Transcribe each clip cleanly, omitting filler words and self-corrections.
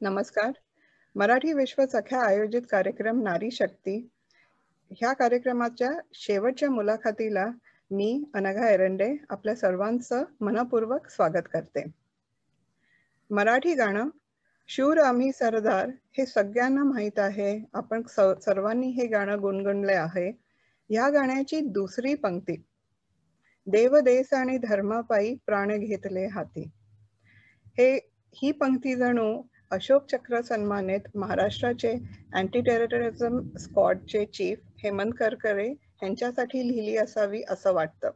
नमस्कार. मराठी विश्व सख्या आयोजित कार्यक्रम नारी शक्ती ह्या कार्यक्रमाच्या शेवटच्या मुलाखतीला मी अनघा एरंडे आपल्या सर्वांचं मनपूर्वक स्वागत करते. मराठी गाणं शूर आम्ही सरदार हे सगळ्यांना माहीत आहे. आपण सर्वांनी हे गाणं गुणगुणले आहे. ह्या गाण्याची दुसरी पंक्ती, देव देश आणि धर्मापायी प्राण घेतले हाती, ही पंक्ती जणू अशोक चक्र सन्मानित महाराष्ट्राचे अँटी टेररिझम स्क्वॉडचे चीफ हेमंत करकरे यांच्यासाठी लिहिली असावी असं वाटतं.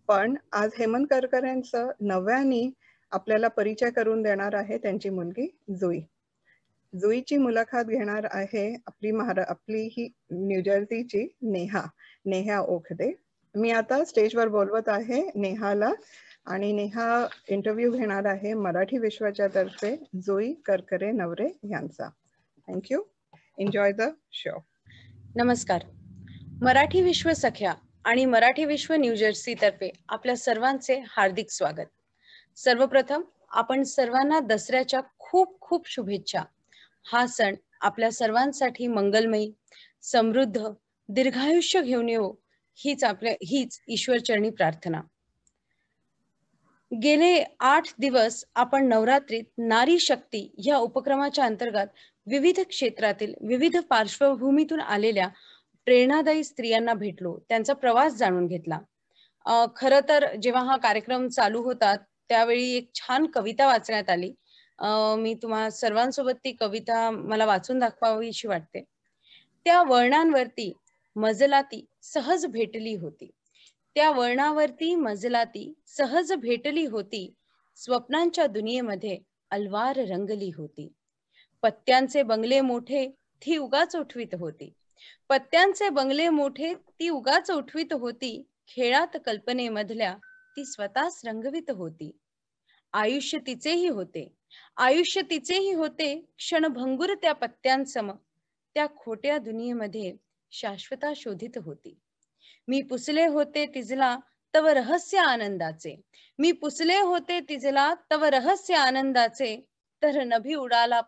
पण आज हेमंत करकरेंचं नव्याने आपल्याला परिचय करून देणार आहे त्यांची मुलगी जुई. जुईची मुलाखत घेणार आहे आपली ही न्यूजर्सीची नेहा ओखदे. मी आता स्टेजवर बोलवत आहे नेहाला आणि नेहा इंटरव्ह्यू घेणार आहे मराठी विश्वाच्या तर्फे जुई करकरे नवरे यांचा. थँक्यू. Enjoy the show. नमस्कार. मराठी विश्व सख्या आणि मराठी विश्व न्यूजर्सी तर्फे आपल्या सर्वांचे हार्दिक स्वागत. सर्वप्रथम आपण सर्वांना दसऱ्याच्या खूप खूप शुभेच्छा. हा सण आपल्या सर्वांसाठी मंगलमयी, समृद्ध, दीर्घायुष्य घेऊन येऊ हीच ईश्वरचरणी प्रार्थना. गेले 8 दिवस आपण नवरात्रीत नारी शक्ती या उपक्रमाच्या अंतर्गत विविध क्षेत्रातील विविध पार्श्वभूमीतून आलेल्या प्रेरणादायी स्त्रियांना भेटलो, त्यांचा प्रवास जाणून घेतला. खरं तर जेव्हा हा कार्यक्रम चालू होता त्यावेळी एक छान कविता वाचण्यात आली. मी तुम्हा सर्वांसोबत ती कविता मला वाचून दाखवावीशी वाटते. त्या वळणांवरती मजलाती सहज भेटली होती, त्या वळणावरती मजलाती सहज भेटली होती, स्वप्नांच्या दुनियेमध्ये अलवार रंगली होती. पत्त्यांचे बंगले मोठे ती उगाच उठवीत होती, पत्त्यांचे बंगले मोठे ती उगाच उठवीत होती, खेळात कल्पनेमधल्या ती स्वतःच रंगवीत होती. आयुष्य तिचेही होते क्षणभंगुर त्या पत्त्यांसम, त्या खोट्या दुनियेमध्ये शाश्वता शोधित होती. मी पुसले होते तिजला तव रहस्य आनंदाचे, मी पुसले होते तिजला तव रहस्य आनंदाचे, तर नभी उडाला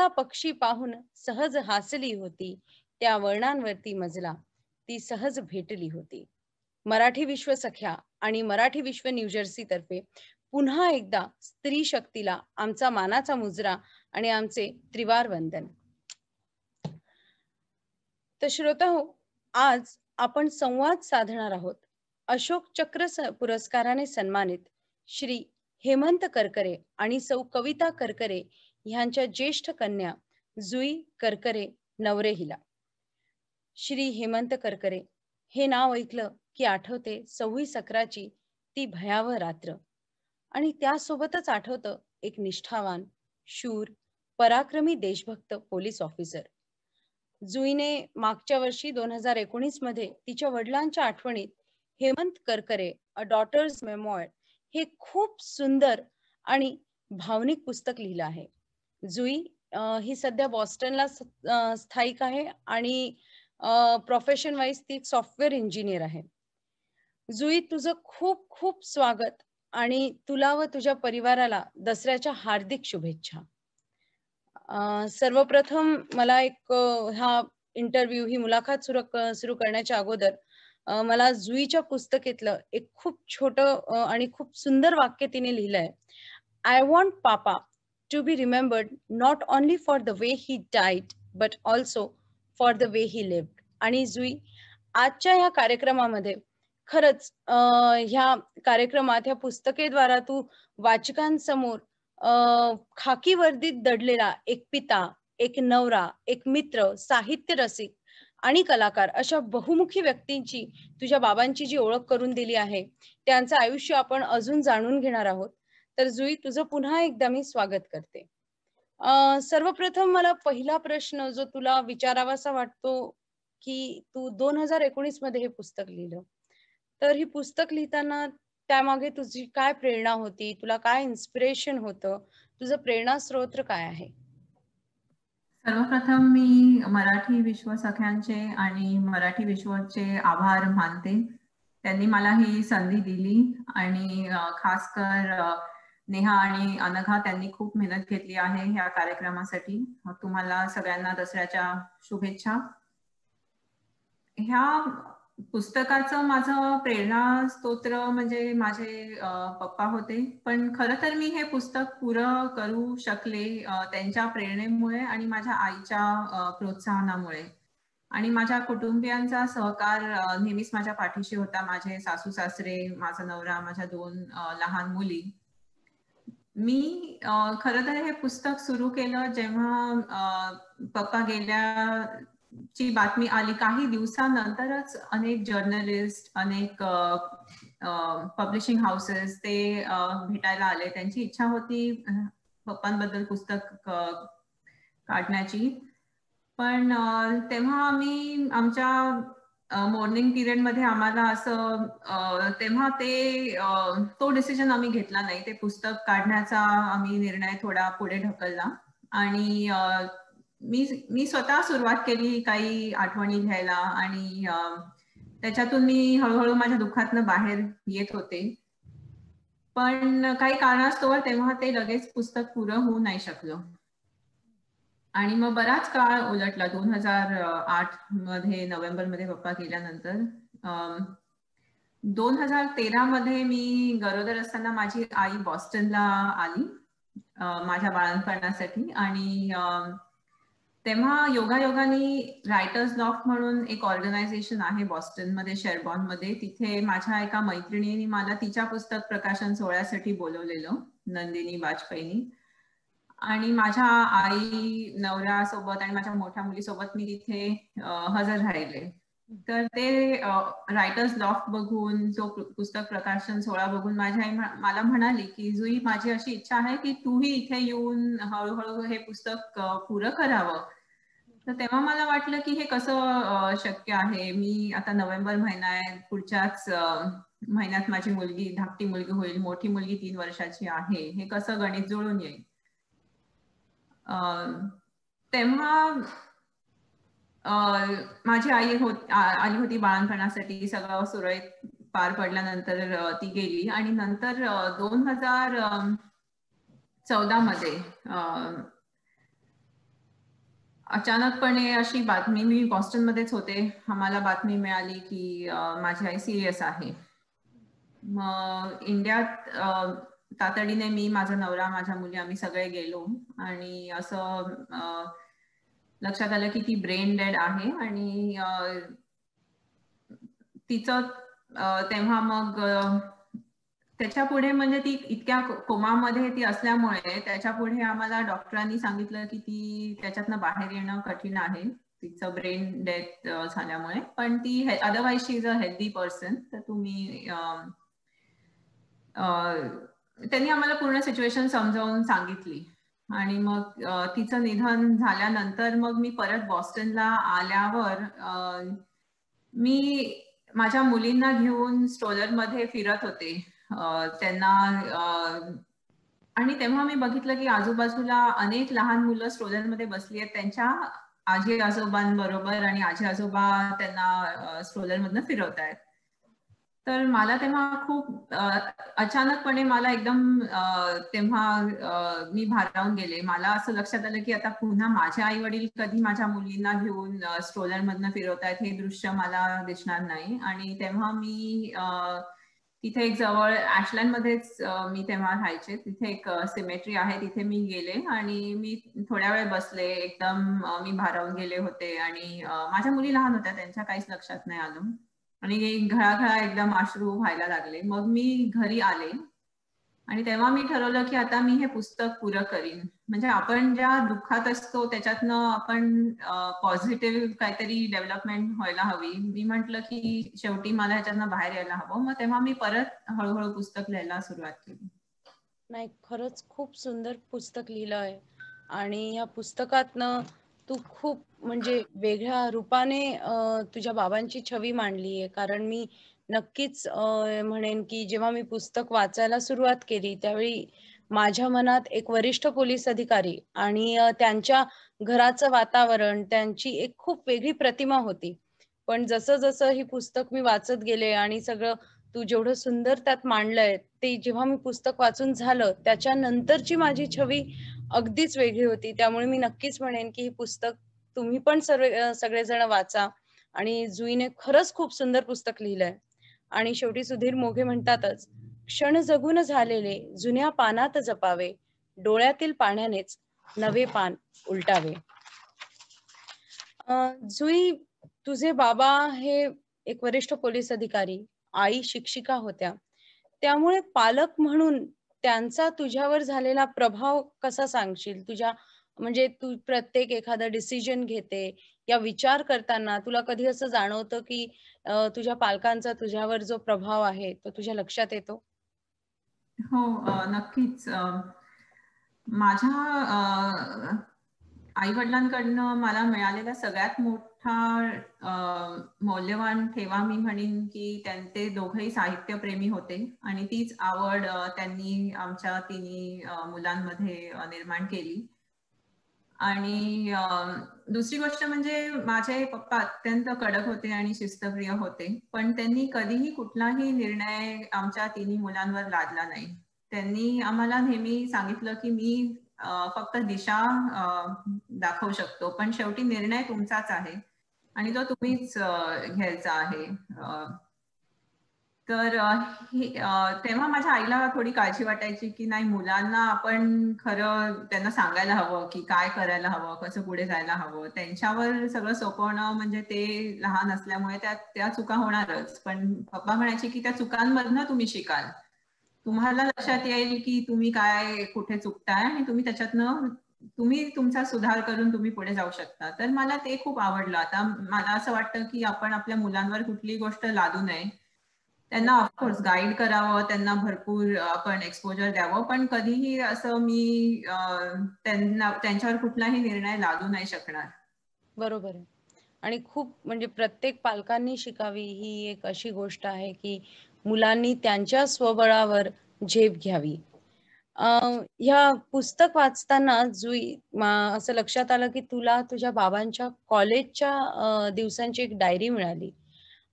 पक्षी पाहून सहज हासली होती, त्या वळणांवरती मजला ती सहज भेटली होती. मराठी विश्व सख्या आणि मराठी विश्व न्यूजर्सी तर्फे पुन्हा एकदा स्त्री शक्तीला आमचा मानाचा मुजरा आणि आमचे त्रिवार वंदन. तर श्रोताहो, आज आपण संवाद साधणार आहोत अशोक चक्र पुरस्काराने सन्मानित श्री हेमंत करकरे आणि सौ कविता करकरे ह्यांच्या ज्येष्ठ कन्या जुई करकरे नवरे हिला. श्री हेमंत करकरे हे नाव ऐकलं की आठवते 26/11ची ती भयावह रात्र, आणि त्यासोबतच आठवतं एक निष्ठावान, शूर, पराक्रमी देशभक्त पोलीस ऑफिसर. जुईने मागच्या वर्षी 2019 मध्ये तिच्या वडिलांच्या आठवणीत हेमंत करकरे अ डॉटर्स मेमोयर हे खूप सुंदर आणि भावनिक पुस्तक लिहिलं आहे. जुई ही सध्या बॉस्टनला स्थायिक आहे आणि प्रोफेशन वाईज ती सॉफ्टवेअर इंजिनियर आहे. जुई, तुझं खूप खूप स्वागत आणि तुला व तुझ्या परिवाराला दसऱ्याच्या हार्दिक शुभेच्छा. सर्वप्रथम मला हा इंटरव्ह्यू, ही मुलाखत सुरू करण्याच्या अगोदर मला जुईच्या पुस्तकेतलं एक खूप छोटं आणि खूप सुंदर वाक्य तिने लिहिलंय. I want papa to be remembered not only for the way he died but also for the way he lived. आणि जुई, आजच्या ह्या कार्यक्रमामध्ये खरंच ह्या कार्यक्रमात ह्या पुस्तकेद्वारा तू वाचकांसमोर खाकी वर्दीत दडलेला एक पिता, एक नवरा, एक मित्र, साहित्य रसिक आणि कलाकार अशा बहुमुखी व्यक्तींची, तुझ्या बाबांची जी ओळख करून दिली आहे, त्यांचं आयुष्य आपण अजून जाणून घेणार आहोत. तर जुई, तुझं पुन्हा एकदा मी स्वागत करते. सर्वप्रथम मला पहिला प्रश्न जो तुला विचारावासा वाटतो की तू 2019 मध्ये हे पुस्तक लिहिलं, तर ही पुस्तक लिहिताना त्यामागे तुझी काय प्रेरणा होती, तुला काय इन्स्पिरेशन होतं, तुझं प्रेरणास्रोत काय आहे? सर्वप्रथम मी मराठी विश्व सख्यांचे आणि मराठी विश्वचे आभार मानते. त्यांनी मला ही संधी दिली आणि खासकर नेहा आणि अनघा त्यांनी खूप मेहनत घेतली आहे ह्या कार्यक्रमासाठी. तुम्हाला सगळ्यांना दसऱ्याच्या शुभेच्छा. ह्या पुस्तकाचं माझं प्रेरणा स्तोत्र म्हणजे माझे पप्पा होते, पण खरं तर मी हे पुस्तक पुरं करू शकले त्यांच्या प्रेरणेमुळे आणि माझ्या आईच्या प्रोत्साहनामुळे. आणि माझ्या कुटुंबियांचा सहकार नेहमीच माझ्या पाठीशी होता. माझे सासू सासरे, माझा नवरा, माझ्या 2 लहान मुली. मी खरं तर हे पुस्तक सुरू केलं जेव्हा पप्पा गेल्याची बातमी आली. काही दिवसानंतरच अनेक जर्नलिस्ट, अनेक पब्लिशिंग हाऊसेस ते भेटायला आले. त्यांची इच्छा होती पप्पांबद्दल पुस्तक काढण्याची. पण तेव्हा आम्ही आमच्या मॉर्निंग पिरियड मध्ये आम्हाला असं तेव्हा तो डिसिजन आम्ही घेतला नाही. ते पुस्तक काढण्याचा आम्ही निर्णय थोडा पुढे ढकलला आणि मी स्वतः सुरुवात केली काही आठवणी लिहायला आणि त्याच्यातून मी हळूहळू माझ्या दुःखातनं बाहेर येत होते. पण काही कारणास्तव तेव्हा ते लगेच पुस्तक पुरं होऊ नाही शकलं आणि मग बराच काळ उलटला. 2008 मध्ये नोव्हेंबर मध्ये पप्पा गेल्यानंतर 2013 मध्ये मी गरोदर असताना माझी आई बॉस्टनला आली माझ्या बाळंतपणासाठी आणि तेव्हा योगायोगाने रायटर्स लॉफ्ट म्हणून एक ऑर्गनायझेशन आहे बॉस्टन मध्ये, शेरबॉर्न मध्ये. तिथे माझ्या एका मैत्रिणीने मला तिच्या पुस्तक प्रकाशन सोहळ्यासाठी बोलवलेलं, नंदिनी वाजपेयीनी. आणि माझ्या आई, नवरा सोबत आणि माझ्या मोठ्या मुलीसोबत मी तिथे हजर राहिले. तर ते रायटर्स लॉफ्ट बघून, जो पुस्तक प्रकाशन सोहळा बघून माझी आई मला म्हणाली की जुई, माझी अशी इच्छा आहे की तूही इथे येऊन हळूहळू हे पुस्तक पुरं करावं. तर तेव्हा मला वाटलं की हे कसं शक्य आहे. मी आता नोव्हेंबर महिना आहे, पुढच्याच महिन्यात माझी मुलगी, धाकटी मुलगी होईल, मोठी मुलगी 3 वर्षाची आहे. हे कसं गणित जुळून येईल. तेव्हा माझी आई आली होती बाळंतपणासाठी. सगळं सुरळीत पार पडल्यानंतर ती गेली आणि नंतर 2014 मध्ये अचानकपणे अशी बातमी, मी बॉस्टन मध्येच होते, आम्हाला बातमी मिळाली की माझी आई सिरियस आहे. मग इंडियात तातडीने मी, माझा नवरा, माझ्या मुली आम्ही सगळे गेलो आणि असं लक्षात आलं की ती ब्रेन डेड आहे आणि तिचं तेव्हा मग त्याच्या पुढे म्हणजे ती इतक्या कोमामध्ये ती असल्यामुळे त्याच्या पुढे आम्हाला डॉक्टरांनी सांगितलं की ती त्याच्यातनं बाहेर येणं कठीण आहे, तिचं ब्रेन डेथ झाल्यामुळे. पण ती otherwise she is a healthy person. तर तुम्ही त्यांनी आम्हाला पूर्ण सिच्युएशन समजावून सांगितली आणि मग तिचं निधन झाल्यानंतर मग मी परत बॉस्टनला आल्यावर मी माझ्या मुलींना घेऊन स्ट्रोलर मध्ये फिरत होते त्यांना, आणि तेव्हा मी बघितलं की आजूबाजूला अनेक लहान मुलं स्ट्रोलर मध्ये बसली आहेत त्यांच्या आजी आजोबांबरोबर आणि आजी आजोबा त्यांना स्ट्रोलर मधनं फिरवत आहेत. तर मला तेव्हा खूप अचानकपणे मला एकदम तेव्हा मी भारावून गेले. मला असं लक्षात आलं की आता पुन्हा माझे आई वडील कधी माझ्या मुलींना घेऊन स्ट्रोलर मधनं फिरवतायत हे दृश्य मला दिसणार नाही. आणि तेव्हा मी तिथे एक जवळ ऍशलँड मध्येच मी तेव्हा राहायचे, तिथे एक सिमेट्री आहे, तिथे मी गेले आणि मी थोड्या वेळ बसले. एकदम मी भारावून गेले होते आणि माझ्या मुली लहान होत्या, त्यांच्या काहीच लक्षात नाही आलं आणि घळाघळा एकदम अश्रू व्हायला लागले. मग मी घरी आले आणि तेव्हा मी ठरवलं की आता मी हे पुस्तक पुरं करीन. म्हणजे आपण ज्या दुःखात असतो त्याच्यातनं आपण पॉझिटिव्ह काहीतरी डेव्हलपमेंट व्हायला हवी. मी म्हटलं की शेवटी मला ह्याच्यातनं बाहेर यायला हवं. मग तेव्हा मी परत हळूहळू पुस्तक लिहायला सुरुवात केली. नाही, खरंच खूप सुंदर पुस्तक लिहिलं आहे आणि या पुस्तकातनं तू खूप म्हणजे वेगळ्या रूपाने तुझ्या बाबांची छवी मांडली आहे. कारण मी नक्कीच म्हणेन की जेव्हा मी पुस्तक वाचायला सुरुवात केली त्यावेळी माझ्या मनात एक वरिष्ठ पोलीस अधिकारी आणि त्यांच्या घराचं वातावरण, त्यांची एक खूप वेगळी प्रतिमा होती. पण जसं जसं ही पुस्तक मी वाचत गेले आणि सगळं तू जेवढं सुंदर त्यात मांडलंय ते जेव्हा मी पुस्तक वाचून झालं त्याच्यानंतरची माझी छवी अगदीच वेगळी होती. त्यामुळे मी नक्कीच म्हणेन की हे पुस्तक तुम्ही पण सगळेजण वाचा. आणि जुईने खरंच खूप सुंदर पुस्तक लिहिलंय. आणि शेवटी सुधीर मोघे म्हणतातच, क्षण जगून झालेले जुन्या पानात जपावे, डोळ्यातील पाण्यानेच नवे पान उलटावे. जुई, तुझे बाबा हे एक वरिष्ठ पोलीस अधिकारी, आई शिक्षिका होत्या. त्यामुळे पालक म्हणून त्यांचा तुझ्यावर झालेला प्रभाव कसा सांगशील? तुझ्या म्हणजे तू प्रत्येक एखादा डिसिजन घेते या विचार करताना तुला कधी असं जाणवतं की तुझ्या पालकांचा तुझ्यावर जो प्रभाव आहे तो तुझ्या लक्षात येतो? हो, नक्कीच. माझ्या आई वडिलांकडनं मला मिळालेला सगळ्यात मोठा मौल्यवान ठेवा मी म्हणेन की ते दोघंही साहित्यप्रेमी होते आणि तीच आवड त्यांनी आमच्या तिन्ही मुलांमध्ये निर्माण केली. आणि दुसरी गोष्ट म्हणजे माझे पप्पा अत्यंत कडक होते आणि शिस्तप्रिय होते, पण त्यांनी कधीही कुठलाही निर्णय आमच्या तिन्ही मुलांवर लादला नाही. त्यांनी आम्हाला नेहमी सांगितलं की मी फक्त दिशा दाखवू शकतो, पण शेवटी निर्णय तुमचाच आहे आणि तो तुम्हीच घ्यायचा आहे. तर तेव्हा माझ्या आईला थोडी काळजी वाटायची की नाही, मुलांना आपण खरं त्यांना सांगायला हवं की काय करायला हवं, कसं पुढे जायला हवं. त्यांच्यावर सगळं सोपवणं म्हणजे ते लहान असल्यामुळे त्या चुका होणारच. पण पप्पा म्हणायचे की त्या चुकांमधनं तुम्ही शिकाल, तुम्हाला लक्षात येईल की तुम्ही काय कुठे चुकताय आणि तुम्ही तुमचा सुधार करून तुम्ही पुढे जाऊ शकता. तर मला ते खूप आवडलं. आता मला असं वाटतं की आपण आपल्या मुलांवर कुठलीही गोष्ट लादू नये. त्यांना ऑफकोर्स गाईड करावं, त्यांना भरपूर आपण एक्सपोजर द्यावं, पण कधीही असं मी त्यांच्यावर कुठलाही निर्णय लादू नाही शकणार. बरोबर आहे. आणि खूप म्हणजे प्रत्येक पालकांनी शिकावी ही एक अशी गोष्ट आहे की मुलांनी त्यांच्या स्वबळावर झेप घ्यावी. ह्या पुस्तक वाचताना जुई असं लक्षात आलं की तुला तुझ्या बाबांच्या कॉलेजच्या दिवसांची एक डायरी मिळाली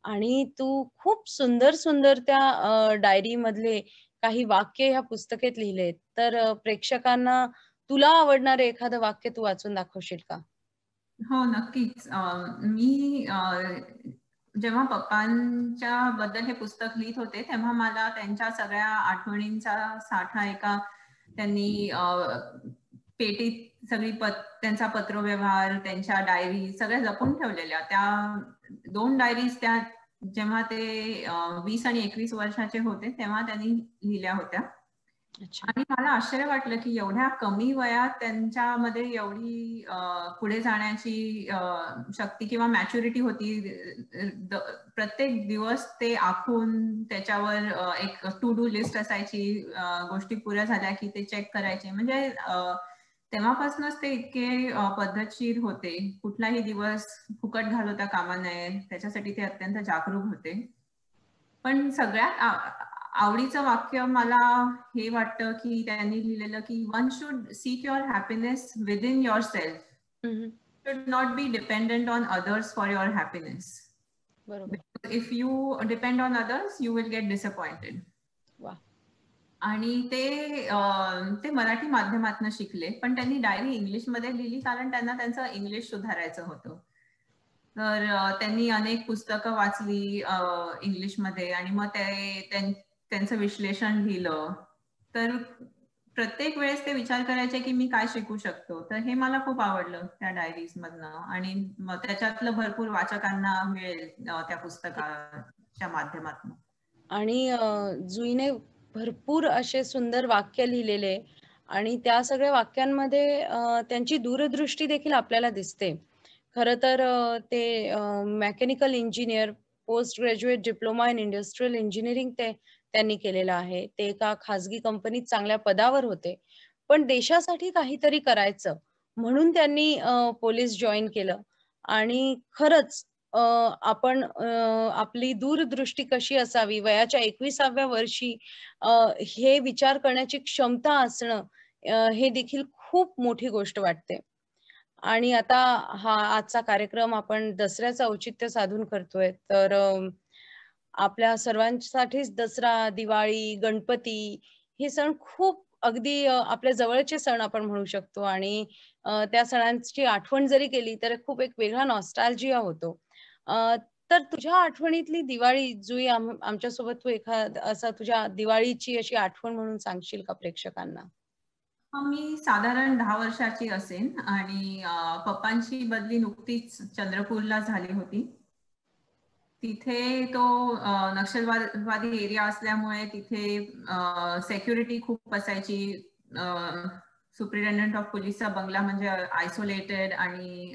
आणि तू खूप सुंदर सुंदर त्या डायरी मधले काही वाक्य ह्या पुस्तकेत लिहिलेत. तर प्रेक्षकांना तुला आवडणारे एखादं वाक्य तू वाचून दाखवशील का? हो, नक्कीच. मी जेव्हा पप्पांच्या बद्दल हे पुस्तक लिहित होते तेव्हा मला त्यांच्या सगळ्या आठवणींचा साठा एका त्यांनी पेटीत सगळी त्यांचा पत्रव्यवहार, त्यांच्या डायरी सगळ्या जपून ठेवलेल्या. त्या 2 डायरीज त्या जेव्हा ते 20 आणि 21 वर्षाचे होते तेव्हा त्यांनी लिहिल्या होत्या. आणि मला आश्चर्य वाटलं की एवढ्या कमी वयात त्यांच्यामध्ये एवढी पुढे जाण्याची शक्ती किंवा मॅच्युरिटी होती. प्रत्येक दिवस ते आखून त्याच्यावर एक टू डू लिस्ट असायची, गोष्टी पुऱ्या झाल्या की ते चेक करायचे. म्हणजे तेव्हापासूनच ते इतके पद्धतशीर होते. कुठलाही दिवस फुकट घालवता कामा नये त्याच्यासाठी ते अत्यंत जागरूक होते. पण सगळ्यात आवडीचं वाक्य मला हे वाटतं की त्यांनी लिहिलेलं की one should sick your happiness within your self, should not be dependent on others for your happiness. If you depend on others you will get disappointed. आणि ते मराठी माध्यमातून शिकले, पण त्यांनी डायरी इंग्लिशमध्ये लिहिली कारण त्यांना त्यांचं इंग्लिश सुधारायचं होतं. तर त्यांनी अनेक पुस्तकं वाचली इंग्लिशमध्ये आणि मग त्यांचं विश्लेषण लिहिलं. तर प्रत्येक वेळेस ते विचार करायचे की मी काय शिकू शकतो. तर हे मला खूप आवडलं त्या डायरीज मधनं आणि मग त्याच्यातलं भरपूर वाचकांना मिळेल त्या पुस्तकाच्या माध्यमातून. आणि जुईने भरपूर असे सुंदर वाक्य लिहिलेले आणि त्या सगळ्या वाक्यांमध्ये त्यांची दूरदृष्टी देखील आपल्याला दिसते. खरं तर ते mechanical engineer, post graduate diploma in industrial engineering त्यांनी केलेलं आहे. ते एका खाजगी कंपनीत चांगल्या पदावर होते, पण देशासाठी काहीतरी करायचं म्हणून त्यांनी पोलीस जॉईन केलं. आणि खरंच आपण आपली दूरदृष्टी कशी असावी वयाच्या 21व्या वर्षी हे विचार करण्याची क्षमता असणं हे देखील खूप मोठी गोष्ट वाटते. आणि आता हा आजचा कार्यक्रम आपण दसऱ्याचं औचित्य साधून करतोय. तर आपल्या सर्वांसाठीच दसरा, दिवाळी, गणपती हे सण खूप अगदी आपल्या जवळचे सण आपण म्हणू शकतो आणि त्या सणांची आठवण जरी केली तर खूप एक वेगळा नॉस्टॅल्जिया होतो. तर तुझ्या आठवणीतली दिवाळी जुई आमच्यासोबत तू असा तुझ्या दिवाळीची अशी आठवण म्हणून सांगशील का प्रेक्षकांना? मी साधारण 10 वर्षाची असेन आणि पप्पांची बदली नुकतीच चंद्रपूरला झाली होती. तिथे तो नक्षलवादी एरिया असल्यामुळे तिथे सेक्युरिटी खूप असायची. सुप्रिटेंडंट ऑफ पोलीसचा बंगला म्हणजे आयसोलेटेड आणि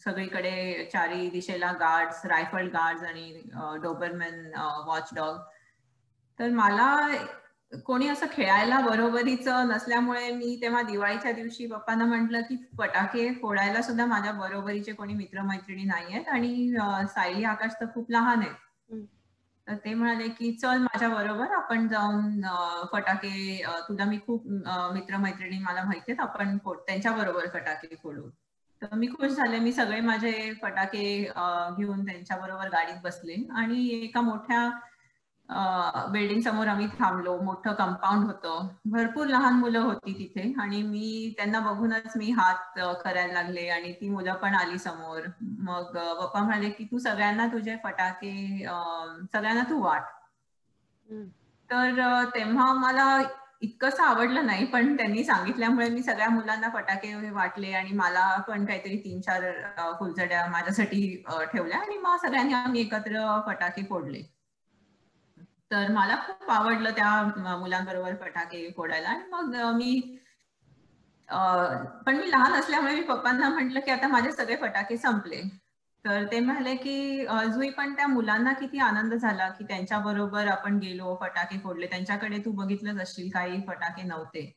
सगळीकडे चारी दिशेला गार्ड्स, रायफल गार्ड्स आणि डोबरमॅन, वॉचडॉग. तर मला कोणी असं खेळायला बरोबरीचं नसल्यामुळे मी तेव्हा दिवाळीच्या दिवशी पप्पांना म्हटलं की फटाके फोडायला सुद्धा माझ्या बरोबरीचे कोणी मित्रमैत्रिणी नाहीयेत आणि सायली, आकाश तर खूप लहान आहेत. तर ते म्हणाले की चल माझ्या बरोबर आपण जाऊन फटाके, तुला मी खूप मित्रमैत्रिणी मला माहिती आहेत, आपण त्यांच्या बरोबर फटाके फोडू. तर मी खुश झाले. मी सगळे माझे फटाके घेऊन त्यांच्या बरोबर गाडीत बसले आणि एका मोठ्या बिल्डिंग समोर आम्ही थांबलो. मोठं कंपाऊंड होतं, भरपूर लहान मुलं होती तिथे आणि मी त्यांना बघूनच मी हात करायला लागले आणि ती मुलं पण आली समोर. मग पप्पा म्हणाले की तू सगळ्यांना तुझे फटाके सगळ्यांना तू वाट. तर तेव्हा मला इतकंसं आवडलं नाही, पण त्यांनी सांगितल्यामुळे मी सगळ्या मुलांना फटाके वाटले आणि मला पण काहीतरी 3-4 फुलझड्या माझ्यासाठी ठेवल्या आणि मग सगळ्यांनी आम्ही एकत्र फटाके फोडले. तर मला खूप आवडलं त्या मुलांबरोबर फटाके फोडायला. आणि मग पण मी लहान असल्यामुळे मी पप्पांना म्हटलं की आता माझे सगळे फटाके संपले. तर ते म्हणाले की जुई पण त्या मुलांना किती आनंद झाला की त्यांच्या बरोबर आपण गेलो, फटाके फोडले. त्यांच्याकडे तू बघितलंच असशील काही फटाके नव्हते.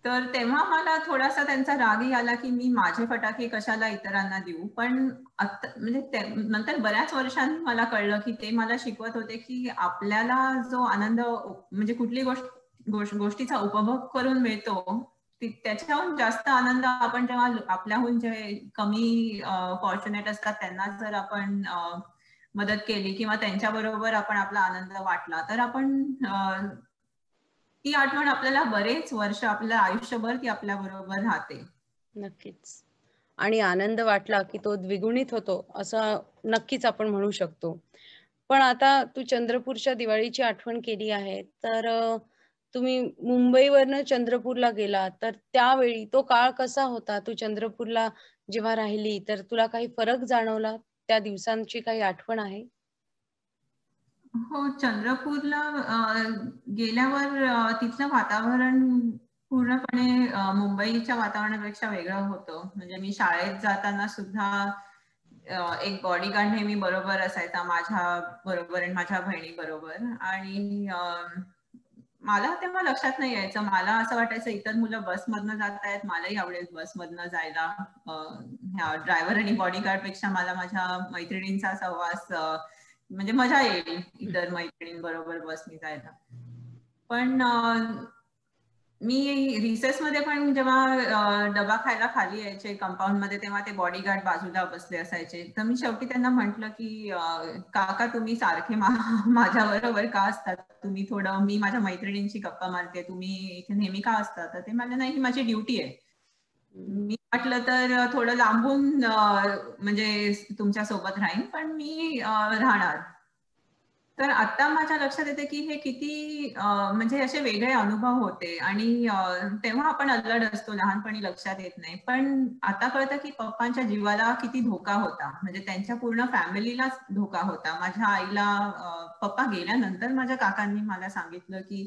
तर तेव्हा मला थोडासा त्यांचा रागही आला की मी माझे फटाके कशाला इतरांना देऊ. पण आता म्हणजे नंतर बऱ्याच वर्षांनी मला कळलं की ते मला शिकवत होते की आपल्याला जो आनंद म्हणजे कुठली गोष्टीचा उपभोग करून मिळतो, त्याच्याहून जास्त आनंद आपण जेव्हा आपल्याहून जे कमी फॉर्च्युनेट असतात त्यांना जर आपण मदत केली किंवा त्यांच्या बरोबर आपण आपला आनंद वाटला तर आपण ती आठवण आपल्याला बरेच वर्ष, आपल्या आयुष्यभर ती आपल्या बरोबर राहते. नक्कीच. आणि आनंद वाटला की तो द्विगुणित होतो असं नक्कीच आपण म्हणू शकतो. पण आता तू चंद्रपूरच्या दिवाळीची आठवण केली आहे, तर तुम्ही मुंबईवरनं चंद्रपूरला गेला, तर त्यावेळी तो काळ कसा होता? तू चंद्रपूरला जेव्हा राहिली, तर तुला काही फरक जाणवला? त्या दिवसांची काही आठवण आहे? हो, चंद्रपूरला गेल्यावर तिथलं वातावरण पूर्णपणे मुंबईच्या वातावरणापेक्षा वेगळं होतं. म्हणजे मी शाळेत जाताना सुद्धा एक बॉडीगार्ड नेहमी बरोबर असायचा माझ्या बरोबर आणि माझ्या बहिणी बरोबर. आणि मला तेव्हा लक्षात नाही यायचं. मला असं वाटायचं इतर मुलं बसमधनं जात आहेत, मलाही आवडेल बसमधनं जायला. ह्या ड्रायव्हर आणि बॉडीगार्ड पेक्षा मला माझ्या मैत्रिणींचा सहवास म्हणजे मजा येईल इतर मैत्रिणींबरोबर बसनी जायला. पण मी रिसेस मध्ये पण जेव्हा डबा खायला खाली यायचे कंपाऊंड मध्ये, तेव्हा ते बॉडीगार्ड बाजूला बसले असायचे. तर मी शेवटी त्यांना म्हंटल की काका तुम्ही सारखे माझ्या बरोबर का असतात? तुम्ही थोडं, मी माझ्या मैत्रिणींची गप्पा मारते, तुम्ही इथे नेहमी का असतात? तर ते मला नाही, ही माझी ड्युटी आहे. मी म्हटलं तर थोडं लांबून म्हणजे तुमच्या सोबत राहीन, पण मी राहणार. तर आता माझ्या लक्षात येते की हे किती म्हणजे असे वेगळे अनुभव होते. आणि तेव्हा आपण अल्लड असतो, लहानपणी लक्षात येत नाही. पण आता कळतं की पप्पांच्या जीवाला किती धोका होता, म्हणजे त्यांच्या पूर्ण फॅमिलीलाच धोका होता. माझ्या आईला पप्पा गेल्यानंतर माझ्या काकांनी मला सांगितलं की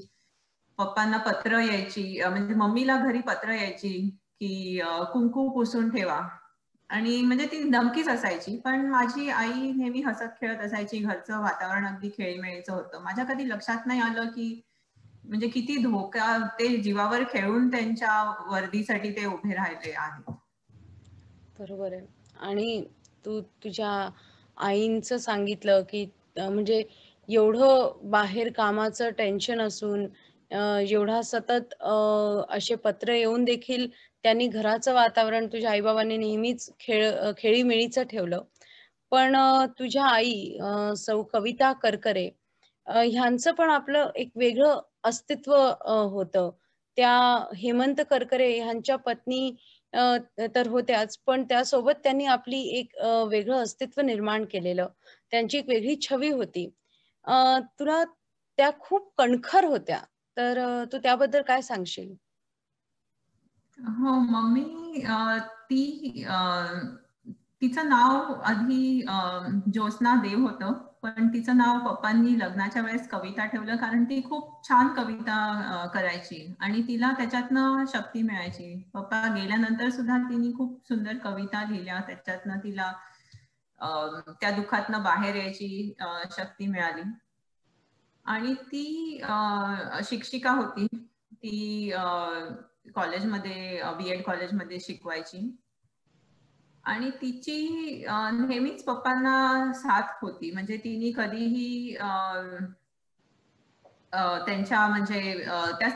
पप्पांना पत्र यायची, म्हणजे मम्मीला घरी पत्र यायची की कुंकू पुसून ठेवा. आणि म्हणजे ती धमकीच असायची. पण माझी आई नेहमी हसत खेळत असायची. घरचं वातावरण अगदी खेळीमेळीचं होतं. माझ्या कधी लक्षात नाही आलं की म्हणजे किती धोका, ते जीवावर खेळून त्यांच्या वर्दीसाठी ते उभे राहिले आहेत. बरोबर आहे. आणि तू तुझ्या आईंचं सांगितलं की म्हणजे एवढं बाहेर कामाचं टेन्शन असून एवढा सतत असे पत्र येऊन देखील त्यांनी घराचं वातावरण तुझ्या आईबाबांनी नेहमीच खेळीमेळीचं ठेवलं. पण तुझ्या आई सौ कविता करकरे ह्यांचं पण आपलं एक वेगळं अस्तित्व होतं. त्या हेमंत करकरे ह्यांच्या पत्नी तर होत्याच, पण त्यासोबत त्यांनी आपली एक वेगळं अस्तित्व निर्माण केलेलं. त्यांची एक वेगळी छवी होती. तुला त्या खूप कणखर होत्या. तर तू त्याबद्दल काय सांगशील? हो, मम्मी ती तिचं नाव आधी ज्योत्स्ना देव होतं, पण तिचं नाव पप्पांनी लग्नाच्या वेळेस कविता ठेवलं, कारण ती खूप छान कविता करायची आणि तिला त्याच्यातनं शक्ती मिळायची. पप्पा गेल्यानंतर सुद्धा तिने खूप सुंदर कविता लिहिल्या, त्याच्यातनं तिला त्या दुःखातनं बाहेर यायची शक्ती मिळाली. आणि ती शिक्षिका होती. ती कॉलेजमध्ये बीएड कॉलेजमध्ये शिकवायची आणि तिची नेहमीच पप्पांना साथ होती. म्हणजे तिने कधीही त्यांच्या म्हणजे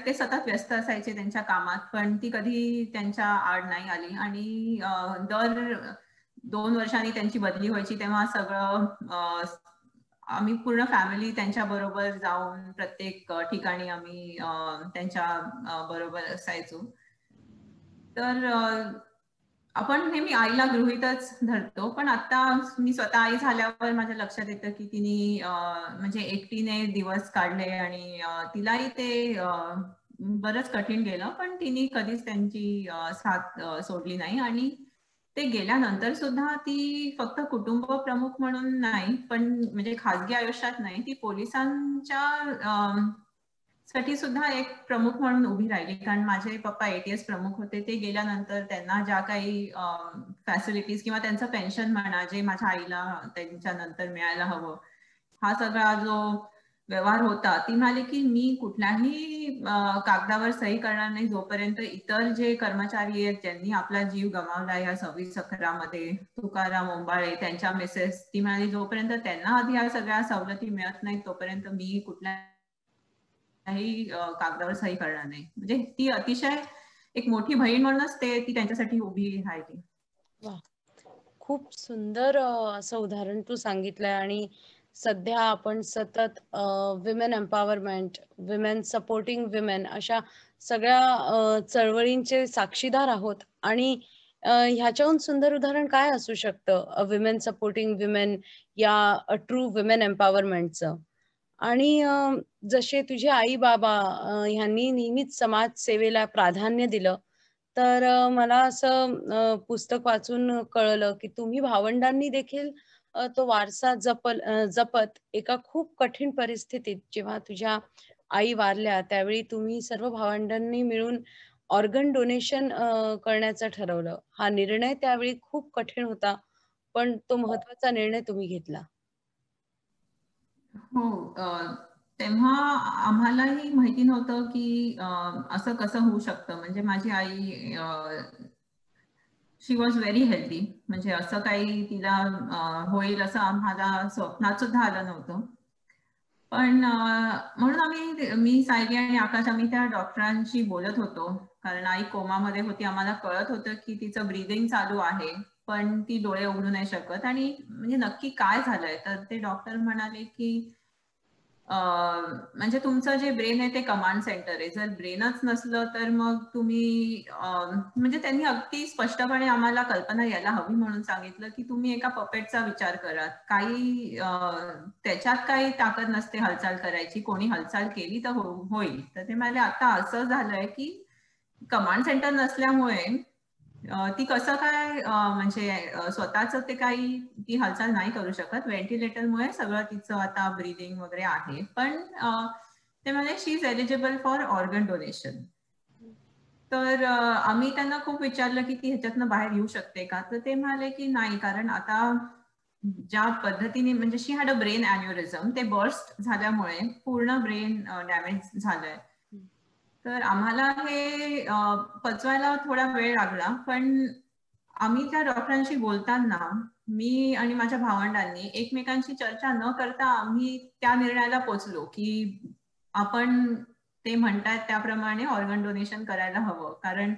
ते सतत व्यस्त असायचे त्यांच्या कामात, पण ती कधी त्यांच्या आड नाही आली. आणि दर 2 वर्षांनी त्यांची बदली व्हायची, तेव्हा सगळं आम्ही पूर्ण फॅमिली त्यांच्या बरोबर जाऊन प्रत्येक ठिकाणी आम्ही त्यांच्या बरोबर असायचो. तर आपण नेहमी आईला गृहीतच धरतो, पण आता मी स्वतः आई झाल्यावर माझ्या लक्षात येतं की तिने म्हणजे एकटीने दिवस काढले आणि तिलाही ते बरंच कठीण गेलं, पण तिने कधीच त्यांची साथ सोडली नाही. आणि ते गेल्यानंतर सुद्धा ती फक्त कुटुंब प्रमुख म्हणून नाही, पण म्हणजे खाजगी आयुष्यात नाही, ती पोलिसांच्या साठी सुद्धा एक प्रमुख म्हणून उभी राहिली. कारण माझे पप्पा ATS प्रमुख होते. ते गेल्यानंतर त्यांना ज्या काही फॅसिलिटीज किंवा त्यांचं पेन्शन म्हणा, जे माझ्या आईला त्यांच्या नंतर मिळायला हवं, हा सगळा जो व्यवहार होता, ती म्हणाली की मी कुठल्याही कागदावर सही करणार नाही जोपर्यंत इतर जे कर्मचारी आहेत ज्यांनी आपला जीव गमावला या 26/11 मध्ये, तुकाराम ओंबाळे, त्यांच्या मिसेस, ती म्हणाली जोपर्यंत त्यांना आधी या सगळ्या सवलती मिळत नाहीत तोपर्यंत मी कुठल्याही कागदावर सही करणार नाही. म्हणजे ती अतिशय एक मोठी बहीण म्हणूनच ती त्यांच्यासाठी उभी राहिली. वा, खूप सुंदर असं उदाहरण तू सांगितलंय. आणि सध्या आपण सतत women empowerment, women supporting women अशा सगळ्या चळवळींचे साक्षीदार आहोत. आणि ह्याच्याहून सुंदर उदाहरण काय असू शकतं विमेन सपोर्टिंग विमेन या ट्रू विमेन एम्पॉवरमेंटचं. आणि जसे तुझे आई बाबा ह्यांनी नेहमीच समाजसेवेला प्राधान्य दिलं, तर मला असं पुस्तक वाचून कळलं की तुम्ही भावंडांनी देखील तो वारसा जपत एका खूप कठीण परिस्थितीत, जेव्हा तुझ्या आई वारल्या त्यावेळी तुम्ही सर्व भावंडांनी मिळून ऑर्गन डोनेशन करण्याचं ठरवलं. हा निर्णय त्यावेळी खूप कठीण होता, पण तो महत्वाचा निर्णय तुम्ही घेतला. हो, तेव्हा आम्हालाही माहिती नव्हतं की असं कसं होऊ शकतं. म्हणजे माझी I she was very healthy, म्हणजे असं काही तिला होईल असं आम्हाला स्वप्नात सुद्धा आलं नव्हतं. पण म्हणून मी, सायली आणि आकाश आम्ही त्या डॉक्टरांशी बोलत होतो, कारण आई कोमामध्ये होती. आम्हाला कळत होतं की तिचं ब्रीदिंग चालू आहे, पण ती डोळे उघडू नाही शकत. आणि म्हणजे नक्की काय झालंय, तर ते डॉक्टर म्हणाले की म्हणजे तुमचं जे ब्रेन आहे ते कमांड सेंटर आहे. जर ब्रेनच नसलं तर मग तुम्ही म्हणजे त्यांनी अगदी स्पष्टपणे आम्हाला कल्पना यायला हवी म्हणून सांगितलं की तुम्ही एका पपेटचा विचार करा. काही त्याच्यात काही ताकद नसते हालचाल करायची, कोणी हालचाल केली तर होईल. तर ते म्हणाले आता असं झालंय की कमांड सेंटर नसल्यामुळे ती कसं काय म्हणजे स्वतःच ते काही ती हालचाल नाही करू शकत. व्हेंटिलेटरमुळे सगळं तिचं आता ब्रीदिंग वगैरे आहे. पण ते म्हणाले she is eligible for organ donation. तर आम्ही त्यांना खूप विचारलं की ती ह्याच्यातनं बाहेर येऊ शकते का, तर ते म्हणाले की नाही, कारण आता ज्या पद्धतीने म्हणजे शी हॅड अ ब्रेन अॅन्युरिझम, ते बर्स्ट झाल्यामुळे पूर्ण ब्रेन डॅमेज झालंय. तर आम्हाला हे पचवायला थोडा वेळ लागला. पण आम्ही त्या डॉक्टरांशी बोलताना मी आणि माझ्या भावंडांनी एकमेकांशी चर्चा न करता आम्ही त्या निर्णयाला पोचलो की आपण ते म्हणतात त्याप्रमाणे ऑर्गन डोनेशन करायला हवं. कारण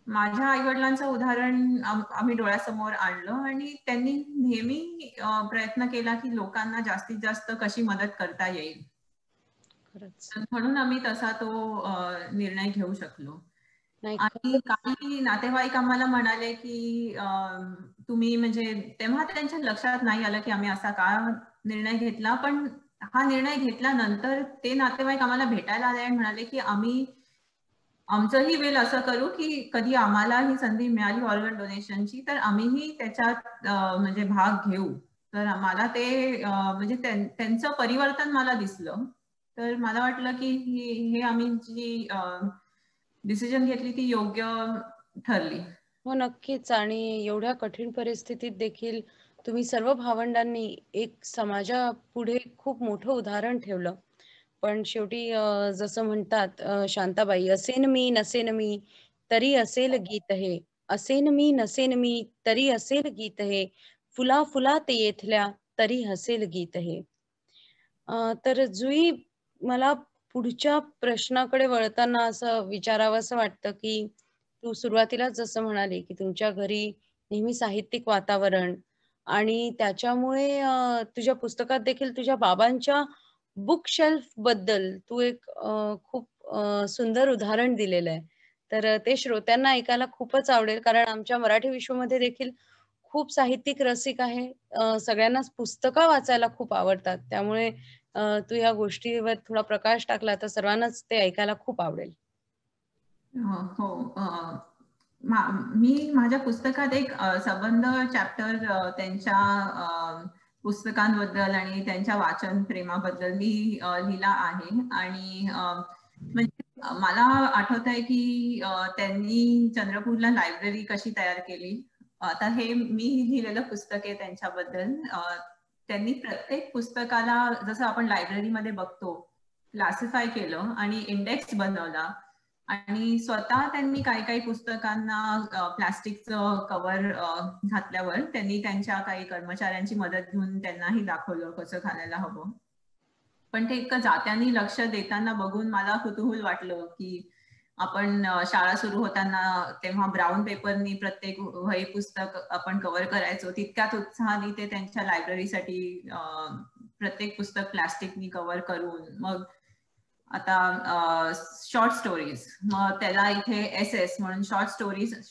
माझ्या आई वडिलांचं उदाहरण आम्ही डोळ्यासमोर आणलं आणि त्यांनी नेहमी प्रयत्न केला की लोकांना जास्तीत जास्त कशी मदत करता येईल. म्हणून आम्ही तसा तो निर्णय घेऊ शकलो. आणि काही नातेवाईक आम्हाला म्हणाले की तुम्ही म्हणजे तेव्हा त्यांच्या लक्षात नाही आलं की आम्ही असा का निर्णय घेतला, पण हा निर्णय घेतल्यानंतर ते नातेवाईक आम्हाला भेटायला आले आणि म्हणाले की आम्ही आमचंही वेल असं करू की कधी आम्हाला ही संधी मिळाली ऑर्गन डोनेशनची तर आम्हीही त्याच्यात म्हणजे भाग घेऊ. तर मला ते म्हणजे त्यांचं परिवर्तन मला दिसलं. तर मला वाटलं की हे आम्ही जी डिसिजन घेतली ती योग्य ठरली. हो नक्कीच. आणि एवढ्या कठीण परिस्थितीत देखील तुम्ही सर्व भावंडांनी एक समाजापुढे खूप मोठं उदाहरण ठेवलं. पण शेवटी जसं म्हणतात शांताबाई, असेन मी नसेन मी तरी असेल गीत हे, असेन मी नसेन मी तरी असेल गीत हे, फुला फुलात येथल्या तरी हसेल गीत हे. तर जुई, मला पुढच्या प्रश्नाकडे वळताना असं विचारावंसं वाटतं की तू सुरुवातीलाच जसं म्हणाली की तुमच्या घरी नेहमी साहित्यिक वातावरण आणि त्याच्यामुळे तुझ्या पुस्तकात देखील तुझ्या बाबांच्या बुक शेल्फ बद्दल तू एक खूप सुंदर उदाहरण दिलेलं आहे. तर ते श्रोत्यांना ऐकायला खूपच आवडेल, कारण आमच्या मराठी विश्वमध्ये देखील खूप साहित्यिक रसिक आहे. सगळ्यांनाच पुस्तकं वाचायला खूप आवडतात. त्यामुळे तू या गोष्टीवर थोडा प्रकाश टाकला तर सर्वांनाच ते ऐकायला खूप आवडेल. हो, मी माझ्या पुस्तकात एक संबंध चॅप्टर त्यांच्या पुस्तकांबद्दल आणि त्यांच्या वाचन प्रेमाबद्दल मी लिहिला आहे. आणि म्हणजे मला आठवत आहे की त्यांनी चंद्रपूरला लायब्ररी कशी तयार केली. आता हे मी लिहिलेलं पुस्तक आहे त्यांच्याबद्दल. त्यांनी प्रत्येक पुस्तकाला जसं आपण लायब्ररीमध्ये बघतो क्लासिफाय केलं आणि इंडेक्स बनवला. आणि स्वतः त्यांनी काही पुस्तकांना प्लास्टिकचं कव्हर घातल्यावर त्यांनी त्यांच्या काही कर्मचाऱ्यांची मदत घेऊन त्यांनाही दाखवलं कसं घालायला हवं. पण ते इतकं जात्यांनी लक्ष देताना बघून मला कुतूहल वाटलं की आपण शाळा सुरू होताना तेव्हा ब्राऊन पेपरनी प्रत्येक वही पुस्तक आपण कव्हर करायचो, तितक्याच उत्साहाने ते त्यांच्या लायब्ररीसाठी प्रत्येक पुस्तक प्लास्टिकनी कव्हर करून, मग आता शॉर्ट स्टोरीज, मग त्याला इथे SS म्हणून शॉर्ट स्टोरीज 1,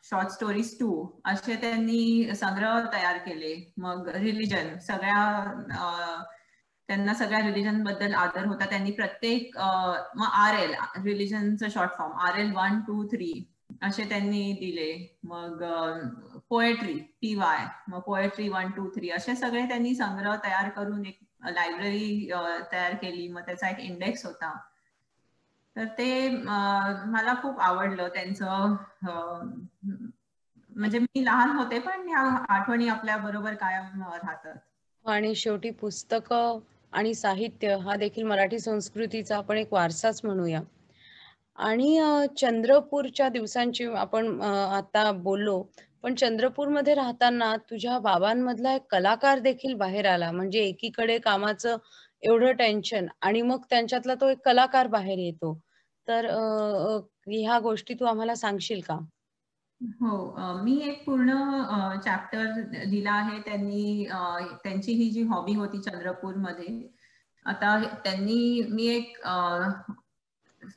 शॉर्ट स्टोरीज 2 असे त्यांनी संग्रह तयार केले. मग रिलिजन, त्यांना सगळ्या रिलिजन बद्दल आदर होता. त्यांनी प्रत्येक मग RL रिलिजनचं शॉर्ट फॉर्म RL 1, 2, 3 असे त्यांनी दिले. मग पोएट्री PY, मग पोएट्री 1, 2, 3 असे सगळे त्यांनी संग्रह तयार करून एक लायब्ररी तयार केली. मग त्याचा एक इंडेक्स होता. तर ते मला खूप आवडलं त्यांचं. म्हणजे मी लहान होते पण ह्या आठवणी आपल्या बरोबर कायम राहतात. आणि शेवटी पुस्तकं आणि साहित्य हा देखील मराठी संस्कृतीचा आपण एक वारसाच म्हणूया. आणि चंद्रपूरच्या दिवसांची आपण आता बोललो, पण चंद्रपूरमध्ये राहताना तुझ्या बाबांमधला एक कलाकार देखील बाहेर आला. म्हणजे एकीकडे कामाचं एवढं टेन्शन आणि मग त्यांच्यातला तो एक कलाकार बाहेर येतो. तर ह्या गोष्टी तू आम्हाला सांगशील का? हो, मी एक पूर्ण चॅप्टर लिहिला आहे. त्यांची ही जी हॉबी होती चंद्रपूरमध्ये, आता मी एक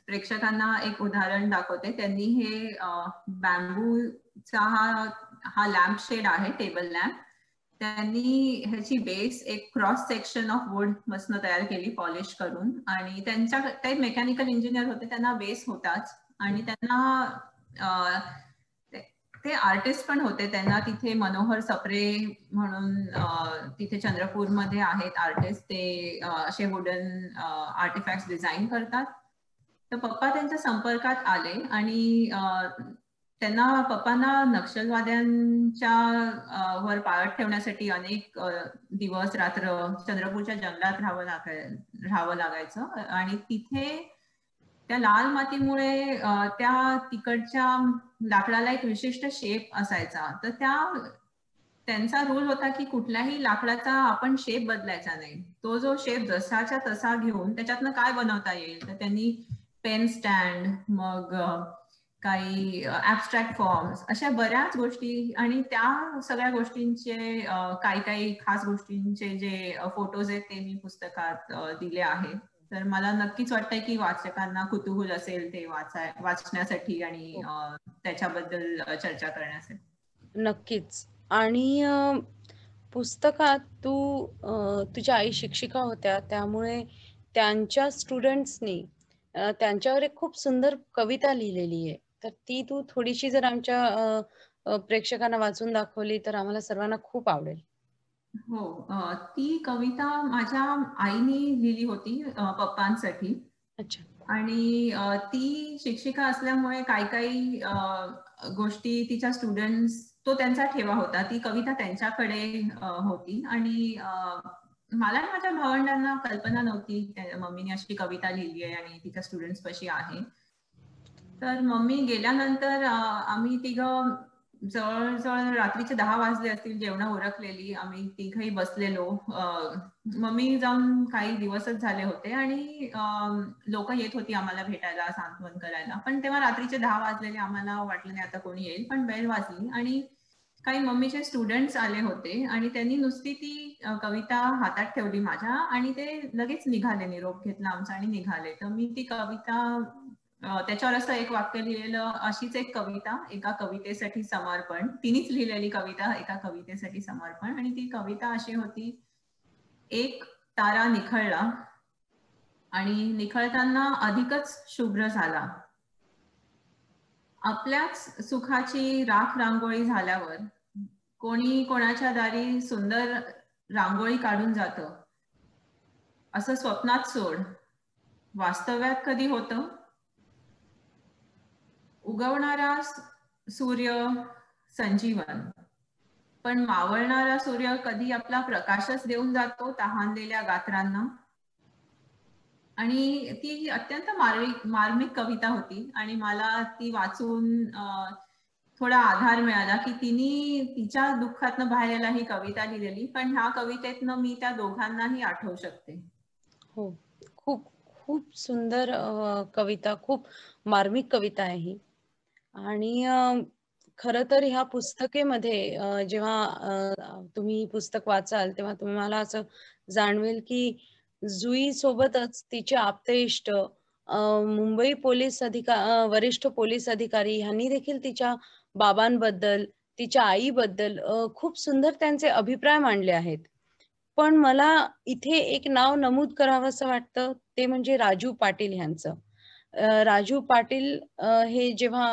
प्रेक्षकांना एक उदाहरण दाखवते. त्यांनी हे बॅम्बूचा हा लॅम्प शेड आहे, टेबल लॅम्प. त्यांनी ह्याची बेस एक क्रॉस सेक्शन ऑफ वुड मधनं तयार केली पॉलिश करून. आणि ते मेकॅनिकल इंजिनियर होते, त्यांना बेस होताच. आणि त्यांना ते आर्टिस्ट पण होते. त्यांना तिथे मनोहर सप्रे म्हणून तिथे चंद्रपूरमध्ये आहेत आर्टिस्ट. ते असे वुडन आर्टिफॅक्ट्स डिझाईन करतात. तर पप्पा त्यांच्या संपर्कात आले आणि पप्पांना नक्षलवाद्यांच्या वर पाळत ठेवण्यासाठी अनेक दिवस रात्र चंद्रपूरच्या जंगलात राहावं लागायचं. आणि तिथे त्या लाल मातीमुळे त्या तिकडच्या लाकडाला एक विशिष्ट शेप असायचा. तर त्यांचा रूल होता की कुठल्याही लाकडाचा आपण शेप बदलायचा नाही. तो जो शेप जसाच्या तसा घेऊन त्याच्यातनं काय बनवता येईल. तर त्यांनी पेन स्टँड, मग काही ऍबस्ट्रॅक्ट फॉर्म्स, अशा बऱ्याच गोष्टी, आणि त्या सगळ्या गोष्टींचे काही काही खास गोष्टींचे जे फोटोज आहेत ते मी पुस्तकात दिले आहेत. तर मला नक्कीच वाटतंय की वाचकांना कुतूहल असेल ते वाचण्यासाठी आणि त्याच्याबद्दल चर्चा करण्यासाठी. नक्कीच. आणि पुस्तकात तू तुझ्या आई शिक्षिका होत्या, त्यामुळे त्यांच्या स्टुडंट्सनी त्यांच्यावर एक खूप सुंदर कविता लिहिलेली आहे. तर ती तू थोडीशी जर आमच्या प्रेक्षकांना वाचून दाखवली तर आम्हाला सर्वांना खूप आवडेल. हो, ती कविता माझ्या आईने लिहिली होती पप्पांसाठी. अच्छा. आणि ती शिक्षिका असल्यामुळे काही काही गोष्टी तिच्या स्टुडंट्स, तो त्यांचा ठेवा होता. ती कविता त्यांच्याकडे होती आणि मला आणि माझ्या भावंडांना कल्पना नव्हती मम्मीने अशी कविता लिहिली आहे आणि तिच्या स्टुडंट्स पाशी आहे. तर मम्मी गेल्यानंतर आम्ही तिघं जवळजवळ रात्रीचे 10 वाजले असतील, जेवणं उरकलेली, आम्ही तिघही बसलेलो. मम्मी जाऊन काही दिवसच झाले होते आणि लोक येत होती आम्हाला भेटायला, सांत्वन करायला. पण तेव्हा रात्रीचे 10 वाजलेले, आम्हाला वाटलं नाही आता कोणी येईल, पण बेल वाजली आणि काही मम्मीचे स्टुडंट्स आले होते आणि त्यांनी नुसती ती कविता हातात ठेवली माझ्या आणि ते लगेच निघाले, निरोप घेतला आमचा आणि निघाले. तर मी ती कविता, त्याच्यावर असं एक वाक्य लिहिलेलं, अशीच एक कविता एका कवितेसाठी समर्पण, तिनेच लिहिलेली कविता एका कवितेसाठी समर्पण. आणि ती कविता अशी होती: एक तारा निखळला आणि निखळताना अधिकच शुभ्र झाला. आपल्याच सुखाची राख रांगोळी झाल्यावर कोणी कोणाच्या दारी सुंदर रांगोळी काढून जातं. असं स्वप्नात सोड, वास्तव्यात कधी होतं? उगवणारा सूर्य संजीवन, पण मावळणारा सूर्य कधी आपला प्रकाशच देऊन जातो तहानलेल्या गात्रांना. आणि ती अत्यंत मार्मिक कविता होती आणि मला ती वाचून थोडा आधार मिळाला की तिने तिच्या दुःखातनं बाहेर यायला ही कविता लिहिलेली, पण ह्या कवितेतनं मी त्या दोघांनाही आठवू शकते. हो, खूप खूप सुंदर कविता, खूप मार्मिक कविता आहे ही. आणि खरं तर ह्या पुस्तकेमध्ये जेव्हा तुम्ही पुस्तक वाचाल तेव्हा तुम्हाला असं जाणवेल की जुई सोबतच तिचे आप्तेष्ट मुंबई वरिष्ठ पोलीस अधिकारी ह्यांनी देखील तिच्या बाबांबद्दल, तिच्या आईबद्दल खूप सुंदर त्यांचे अभिप्राय मांडले आहेत. पण मला इथे एक नाव नमूद करावंसं वाटतं, ते म्हणजे राजू पाटील ह्यांचं. राजू पाटील हे जेव्हा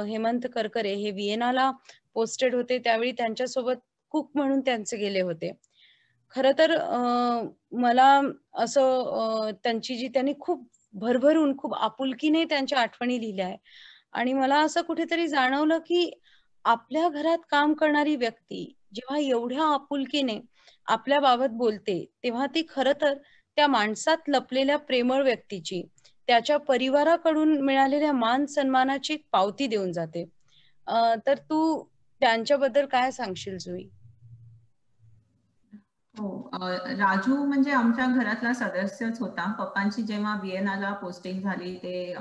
हेमंत करकरे हे व्हिएनाला पोस्टेड होते त्यावेळी त्यांच्यासोबत कुक म्हणून त्यांचे गेले होते. खरं तर मला असं त्यांची जी त्यांनी खूप भरभरून, खूप आपुलकीने त्यांच्या आठवणी लिहिल्या आहे आणि मला असं कुठेतरी जाणवलं की आपल्या घरात काम करणारी व्यक्ती जेव्हा एवढ्या आपुलकीने आपल्या बाबत बोलते, तेव्हा ती खरं तर त्या माणसात लपलेल्या प्रेमळ व्यक्तीची, त्याच्या परिवाराकडून मिळालेल्या मान सन्मानाची पावती देऊन जाते. तर तू त्यांच्याबद्दल काय सांगशील जुई? हो, राजू म्हणजे आमच्या घरातला सदस्यच होता. पप्पांची जेव्हा व्हिएनाला पोस्टिंग झाली, ते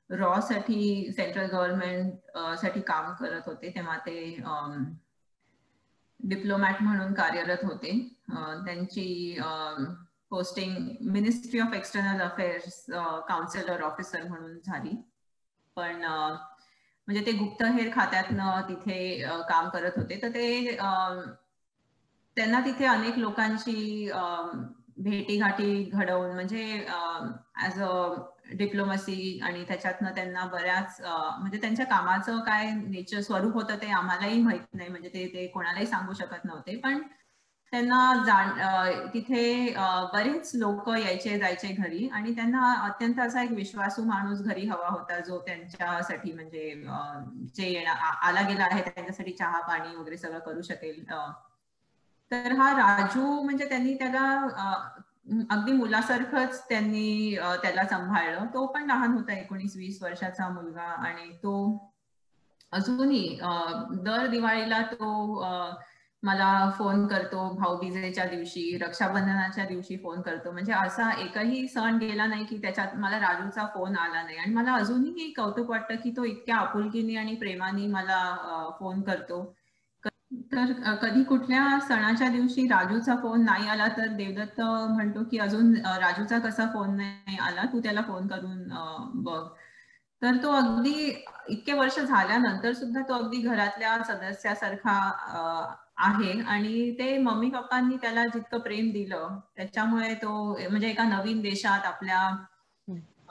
रॉ साठी, सेंट्रल गव्हर्नमेंट साठी काम करत होते, तेव्हा ते डिप्लोमॅट म्हणून कार्यरत होते. त्यांची posting ministry of external affairs counsellor officer म्हणून झाली. पण म्हणजे ते गुप्तहेर खात्यातनं तिथे काम करत होते. तर ते त्यांना तिथे अनेक लोकांची भेटीगाठी घडवून, म्हणजे ऍज अ डिप्लोमसी, आणि त्याच्यातनं त्यांना बऱ्याच म्हणजे त्यांच्या कामाचं काय नेचर स्वरूप होतं ते आम्हालाही माहित नाही, म्हणजे ते कोणालाही सांगू शकत नव्हते. पण त्यांना तिथे बरेच लोक यायचे जायचे घरी, आणि त्यांना अत्यंत असा एक विश्वासू माणूस घरी हवा होता, जो त्यांच्यासाठी म्हणजे जे आला गेला आहे त्यांच्यासाठी चहा पाणी वगैरे सगळं करू शकेल. तर हा राजू म्हणजे त्यांनी त्याला अगदी मुलासारखंच त्यांनी त्याला सांभाळलं. तो पण लहान होता, 19-20 वर्षाचा मुलगा, आणि तो अजूनही दर दिवाळीला तो मला फोन करतो, भाऊबीजेच्या दिवशी, रक्षाबंधनाच्या दिवशी फोन करतो. म्हणजे असा एकही सण गेला नाही की त्याच्यात मला राजूचा फोन आला नाही. आणि मला अजूनही कौतुक वाटतं की तो इतक्या आपुलकीने आणि प्रेमाने मला फोन करतो. तर कधी कुठल्या सणाच्या दिवशी राजूचा फोन नाही आला तर देवदत्त म्हणतो की अजून राजूचा कसा फोन नाही आला, तू त्याला फोन करून बघ. तर तो अगदी इतके वर्ष झाल्यानंतर सुद्धा तो अगदी घरातल्या सदस्यासारखा आहे. आणि ते मम्मी पप्पांनी त्याला जितकं प्रेम दिलं त्याच्यामुळे तो म्हणजे एका नवीन देशात आपल्या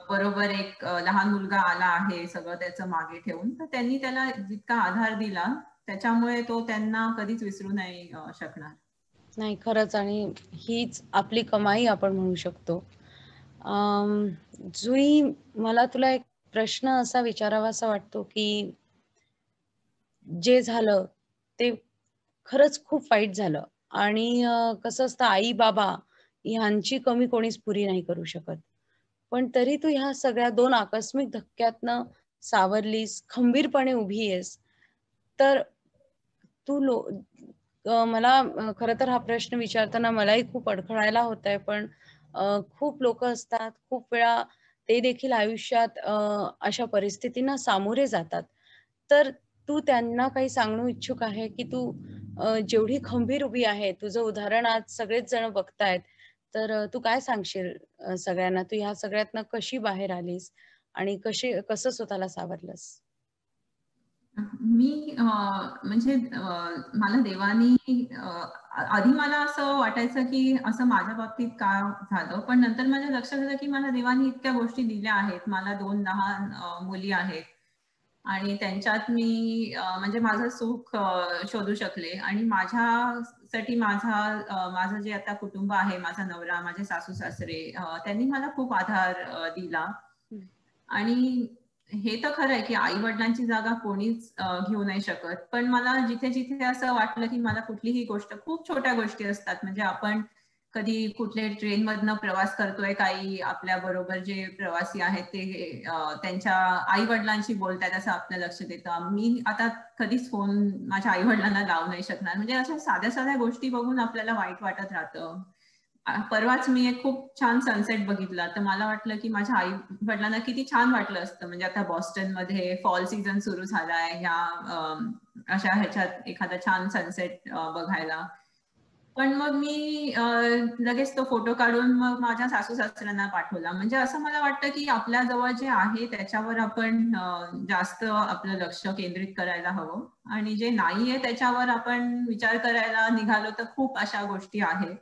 बरोबर एक लहान मुलगा आला आहे सगळं त्याचं मागे ठेवून, तर त्यांनी त्याला जितका आधार दिला त्याच्यामुळे तो त्यांना कधीच विसरू नाही शकणार. नाही, खरंच. आणि हीच आपली कमाई आपण म्हणू शकतो. जुई, मला तुला एक प्रश्न असा विचारावासा वाटतो की जे झालं ते खरंच खूप वाईट झालं. आणि कसं असतं, आई बाबा ह्यांची कमी कोणीच पुरी नाही करू शकत. पण तरी तू ह्या सगळ्या 2 आकस्मिक धक्क्यातनं सावरलीस, खंबीरपणे उभी आहेस. तर तू मला खरं तर हा प्रश्न विचारताना मलाही खूप अडखळायला होतंय. पण खूप लोक असतात, खूप वेळा ते देखील आयुष्यात अशा परिस्थितींना सामोरे जातात. तर तू त्यांना काही सांगणं इच्छुक आहे की तू जेवढी खंबीर उभी आहे, तुझं उदाहरण आज सगळेच जण बघतायत. तर तू काय सांगशील सगळ्यांना? तू ह्या सगळ्यातनं कशी बाहेर आलीस आणि कसं स्वतःला सावरलंस? मी म्हणजे मला देवानी आधी मला असं वाटायचं की असं माझ्या बाबतीत का झालं, पण नंतर माझ्या लक्षात आलं की मला देवानी इतक्या गोष्टी दिल्या आहेत. मला 2 लहान मुली आहेत आणि त्यांच्यात मी म्हणजे माझं सुख शोधू शकले. आणि माझ्यासाठी माझं जे आता कुटुंब आहे, माझा नवरा, माझे सासू सासरे, त्यांनी मला खूप आधार दिला. आणि हे तर खरं आहे की आई वडिलांची जागा कोणीच घेऊ नाही शकत. पण मला जिथे जिथे असं वाटलं की मला कुठलीही गोष्ट, खूप छोट्या गोष्टी असतात, म्हणजे आपण कधी कुठले ट्रेन मधनं प्रवास करतोय, काही आपल्या बरोबर जे प्रवासी आहेत ते त्यांच्या आई वडिलांशी बोलतायत असं आपल्या लक्षात येतं. मी आता कधीच फोन माझ्या आई वडिलांना लावू नाही शकणार. म्हणजे अशा साध्या साध्या गोष्टी बघून आपल्याला वाईट वाटत राहतं. परवाच मी एक खूप छान सनसेट बघितला, तर मला वाटलं की माझ्या आई वडिलांना किती छान वाटलं असतं. म्हणजे आता बॉस्टन मध्ये फॉल सीझन सुरू झालाय, ह्या अशा ह्याच्यात एखादा छान सनसेट बघायला. पण मग मी लगेच तो फोटो काढून मग माझ्या सासू सासऱ्यांना पाठवला. म्हणजे असं मला वाटतं की आपल्या जवळ जे आहे त्याच्यावर आपण जास्त आपलं लक्ष केंद्रित करायला हवं. आणि जे नाहीये त्याच्यावर आपण विचार करायला निघालो तर खूप अशा गोष्टी आहेत.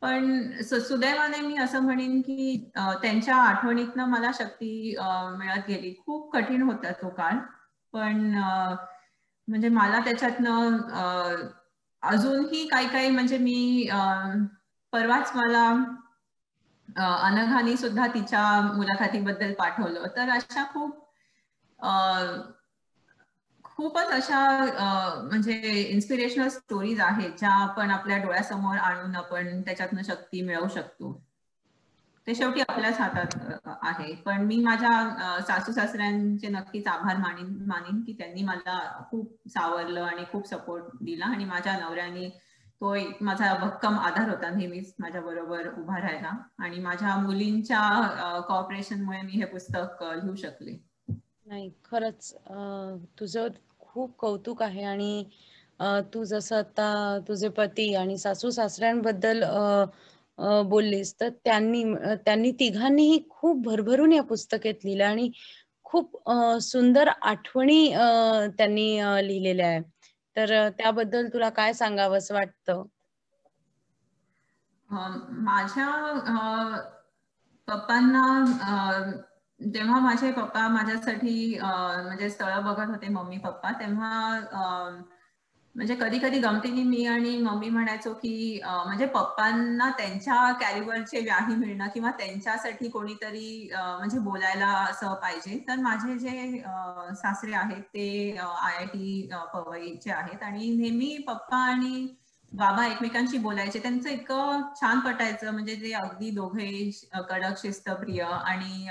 पण सुदैवाने मी असं म्हणेन की त्यांच्या आठवणीतनं मला शक्ती मिळत गेली. खूप कठीण होता तो काळ, पण म्हणजे मला त्याच्यातनं अजूनही काही काही, म्हणजे मी परवाच मला अनघानी सुद्धा तिच्या मुलाखतीबद्दल पाठवलं. तर अशा खूपच अशा म्हणजे इन्स्पिरेशनल स्टोरीज आहेत ज्या आपण आपल्या डोळ्यासमोर आणून आपण त्याच्यातनं शक्ती मिळवू शकतो. ते शेवटी आपल्याच हातात आहे. पण मी माझ्या सासू सासऱ्यांचे नक्कीच आभार मानीन की त्यांनी मला खूप सावरलं आणि खूप सपोर्ट दिला. आणि माझ्या नवऱ्याने तो एक माझा भक्कम आधार होता नेहमीच माझ्या बरोबर उभा राहायला. आणि माझ्या मुलींच्या कॉपरेशनमुळे मी हे पुस्तक लिहू शकले. नाही, खरंच तुझं खूप कौतुक आहे. आणि तू जसं आता तुझे पती आणि सासू सासऱ्यांबद्दल बोललीस, तर त्यांनी तिघांनीही खूप भरभरून या पुस्तकात लिहिलं आणि खूप सुंदर आठवणी त्यांनी लिहिलेल्या आहे. तर त्याबद्दल तुला काय सांगावंसं वाटतं? माझ्या पप्पांना जेव्हा माझे पप्पा माझ्यासाठी म्हणजे स्थळ बघत होते, मम्मी पप्पा, तेव्हा म्हणजे कधी कधी गमतीने मी आणि मम्मी म्हणायचो की म्हणजे पप्पांना त्यांच्या कॅलिबरचे व्याही मिळणं किंवा त्यांच्यासाठी कोणीतरी म्हणजे बोलायला असं पाहिजे. तर माझे जे सासरे आहेत ते IIT पवईचे आहेत आणि नेहमी पप्पा आणि बाबा एकमेकांशी बोलायचे. त्यांचं इतकं छान पटायचं, म्हणजे ते अगदी दोघे कडक शिस्तप्रिय आणि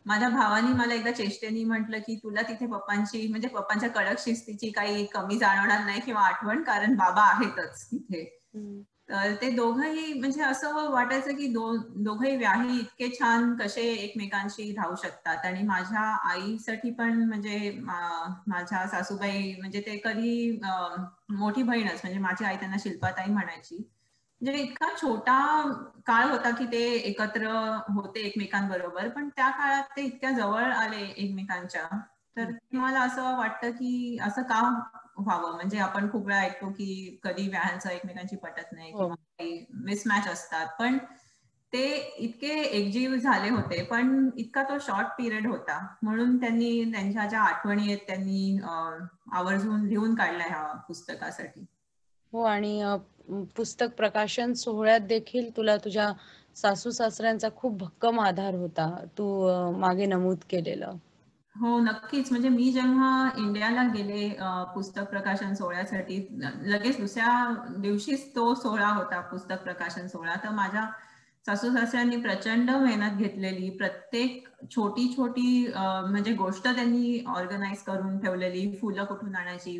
माझ्या भावानी मला एकदा चेष्टेनी म्हटलं की तुला तिथे पप्पांची म्हणजे पप्पांच्या कडक शिस्तीची काही कमी जाणवणार नाही किंवा आठवण, कारण बाबा आहेतच तिथे. तर ते दोघंही म्हणजे असं वाटायचं की दोघंही व्याही इतके छान कसे एकमेकांशी राहू शकतात. आणि माझ्या आईसाठी पण म्हणजे माझ्या सासूबाई म्हणजे ते कधी मोठी बहीणच, म्हणजे माझी आई त्यांना शिल्पाताई म्हणायची. म्हणजे इतका छोटा काळ होता की ते एकत्र होते एकमेकांबरोबर, पण त्या काळात ते इतक्या जवळ आले एकमेकांच्या. तर मला असं वाटतं की असं का व्हावं. म्हणजे आपण खूप वेळा ऐकतो की कधी व्याहांचं एकमेकांची पटत नाही किंवा काही मिसमॅच असतात, पण ते इतके एकजीव झाले होते. पण इतका तो शॉर्ट पिरियड होता, म्हणून त्यांनी त्यांच्या ज्या आठवणी आहेत त्यांनी आवर्जून लिहून काढल्या ह्या पुस्तकासाठी. हो, आणि पुस्तक प्रकाशन सोहळ्यात देखील तुला तुझ्या सासू सासऱ्यांचा खूप भक्कम आधार होता, तू मागे नमूद केलेलं. हो, नक्कीच. म्हणजे मी जेव्हा इंडियाला गेले पुस्तक प्रकाशन सोहळ्यासाठी, लगेच दुसऱ्या दिवशीच तो सोहळा होता, पुस्तक प्रकाशन सोहळा. तर माझ्या सासू सासऱ्यांनी प्रचंड मेहनत घेतलेली. प्रत्येक छोटी छोटी म्हणजे गोष्ट त्यांनी ऑर्गनाईज करून ठेवलेली. फुलं कुठून आणायची,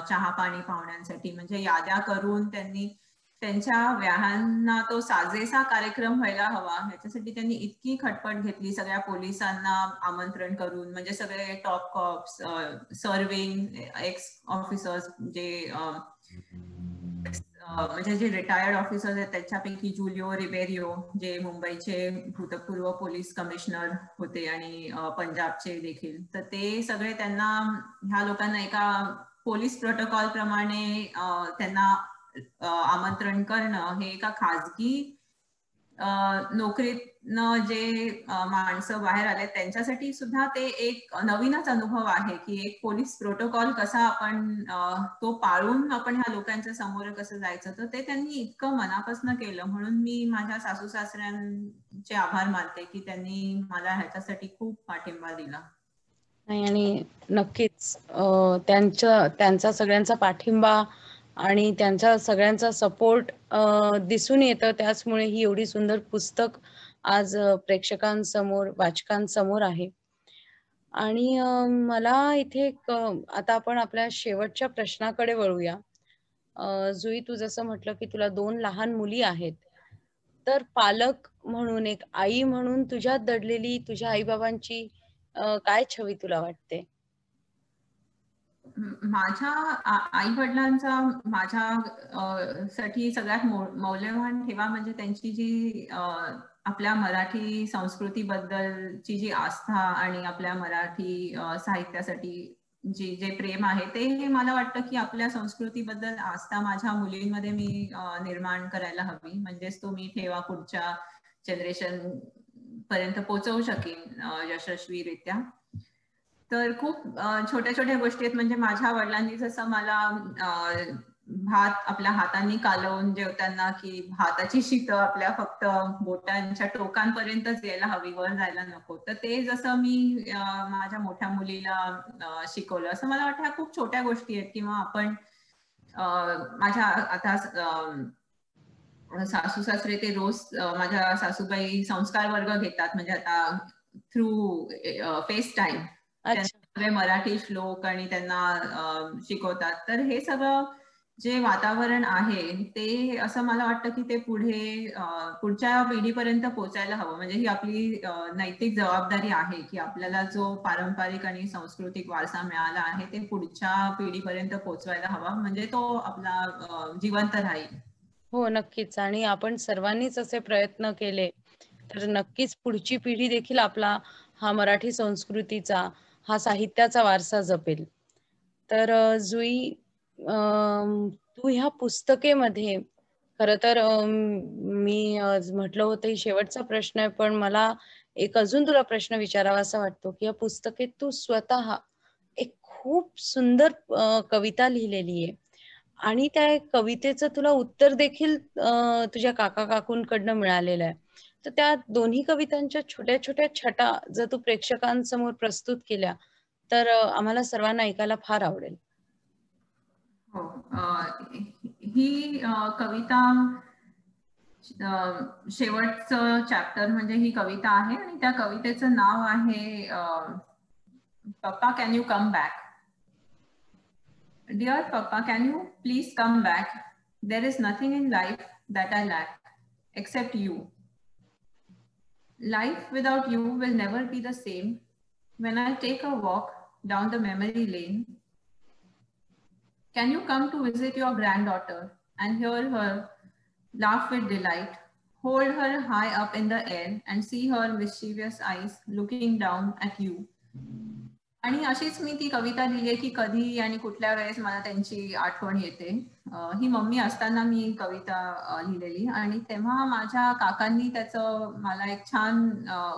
चहा पाणी पाहुण्यांसाठी म्हणजे याद्या करून त्यांनी त्यांच्या व्याहांना तो साजेसा कार्यक्रम व्हायला हवा ह्याच्यासाठी त्यांनी इतकी खटपट घेतली. सगळ्या पोलिसांना आमंत्रण करून, म्हणजे सगळे top cops, serving ex officers, जे म्हणजे जे रिटायर्ड ऑफिसर्स आहेत त्याच्यापैकी जुलिओ रिबेरिओ, जे मुंबईचे भूतपूर्व पोलीस कमिशनर होते आणि पंजाबचे देखील. तर ते सगळे त्यांना, ह्या लोकांना एका पोलीस प्रोटोकॉल प्रमाणे त्यांना आमंत्रण करणं हे एका खाजगी नोकरीतनं जे माणसं बाहेर आले त्यांच्यासाठी सुद्धा ते एक नवीनच अनुभव आहे की एक पोलीस प्रोटोकॉल कसा आपण तो पाळून आपण ह्या लोकांच्या समोर कसं जायचं. तर ते त्यांनी इतकं मनापासून केलं, म्हणून मी माझ्या सासू सासऱ्यांचे आभार मानते की त्यांनी मला ह्याच्यासाठी खूप पाठिंबा दिला. नाही, आणि नक्कीच त्यांचा सगळ्यांचा पाठिंबा आणि त्यांचा सगळ्यांचा सपोर्ट दिसून येतं. त्याचमुळे ही एवढी सुंदर पुस्तक आज प्रेक्षकांसमोर, वाचकांसमोर आहे. आणि मला इथे आता आपण आपल्या शेवटच्या प्रश्नाकडे वळूया. जुई, तू जसं म्हटलं की तुला 2 लहान मुली आहेत, तर पालक म्हणून, एक आई म्हणून तुझ्यात दडलेली तुझ्या आईबाबांची काय छवी तुला वाटते? माझ्या आई वडिलांचा माझ्या साठी सगळ्यात मौल्यवान ठेवा म्हणजे त्यांची जी आपल्या मराठी संस्कृतीबद्दलची जी आस्था आणि आपल्या मराठी साहित्यासाठी जे प्रेम आहे, ते मला वाटतं की आपल्या संस्कृतीबद्दल आस्था माझ्या मुलींमध्ये मी निर्माण करायला हवी. म्हणजेच तो मी ठेवा पुढच्या जनरेशन पर्यंत पोहोचवू शकेन यशस्वीरित्या. तर खूप छोट्या छोट्या गोष्टी आहेत. म्हणजे माझ्या वडिलांनी जसं मला भात आपल्या हातांनी कालवून जेवताना की भाताची शीतं आपल्या फक्त बोटांच्या टोकांपर्यंतच यायला हवी, वर जायला नको, तर ते जसं मी माझ्या मोठ्या मुलीला शिकवलं, असं मला वाटतं ह्या खूप छोट्या गोष्टी आहेत. किंवा आपण माझ्या आता सासू सासरे ते रोज माझ्या सासूबाई संस्कार वर्ग घेतात, म्हणजे आता थ्रू फेस टाइम त्यांना मराठी श्लोक आणि त्यांना शिकवतात. तर हे सगळं जे वातावरण आहे ते असं मला वाटतं की ते पुढच्या पिढीपर्यंत पोहोचायला हवं. म्हणजे ही आपली नैतिक जबाबदारी आहे की आपल्याला जो पारंपरिक आणि सांस्कृतिक वारसा मिळाला आहे ते पुढच्या पिढीपर्यंत पोहोचवायला हवा, म्हणजे तो आपला जिवंत राहील. हो, नक्कीच. आणि आपण सर्वांनीच असे प्रयत्न केले तर नक्कीच पुढची पिढी देखील आपला हा मराठी संस्कृतीचा, हा साहित्याचा वारसा जपेल. तर जुई, तू ह्या पुस्तकेमध्ये, खरं तर मी म्हटलं होतं ही शेवटचा प्रश्न आहे, पण मला एक अजून तुला प्रश्न विचारावासा वाटतो की या पुस्तकेत तू स्वतः एक खूप सुंदर कविता लिहिलेली आहे आणि त्या कवितेचं तुला उत्तर देखील तुझ्या काका काकूंकडनं मिळालेलं आहे. तर त्या दोन्ही कवितांच्या छोट्या छोट्या छटा जर तू प्रेक्षकांसमोर प्रस्तुत केल्या तर आम्हाला सर्वांना ऐकायला फार आवडेल. हो, ही कविता शेवटचं चॅप्टर म्हणजे ही कविता आहे आणि त्या कवितेचं नाव आहे पप्पा can you come back. Dear Papa, can you please come back? There is nothing in life that I lack except you. Life without you will never be the same. When I take a walk down the memory lane, can you come to visit your granddaughter and hear her laugh with delight, hold her high up in the air and see her mischievous eyes looking down at you? आणि अशीच मी ती कविता लिहिली की कधी आणि कुठल्या वेळेस मला त्यांची आठवण येते. ही मम्मी असताना मी कविता लिहिलेली आणि तेव्हा माझ्या काकांनी त्याचं मला एक छान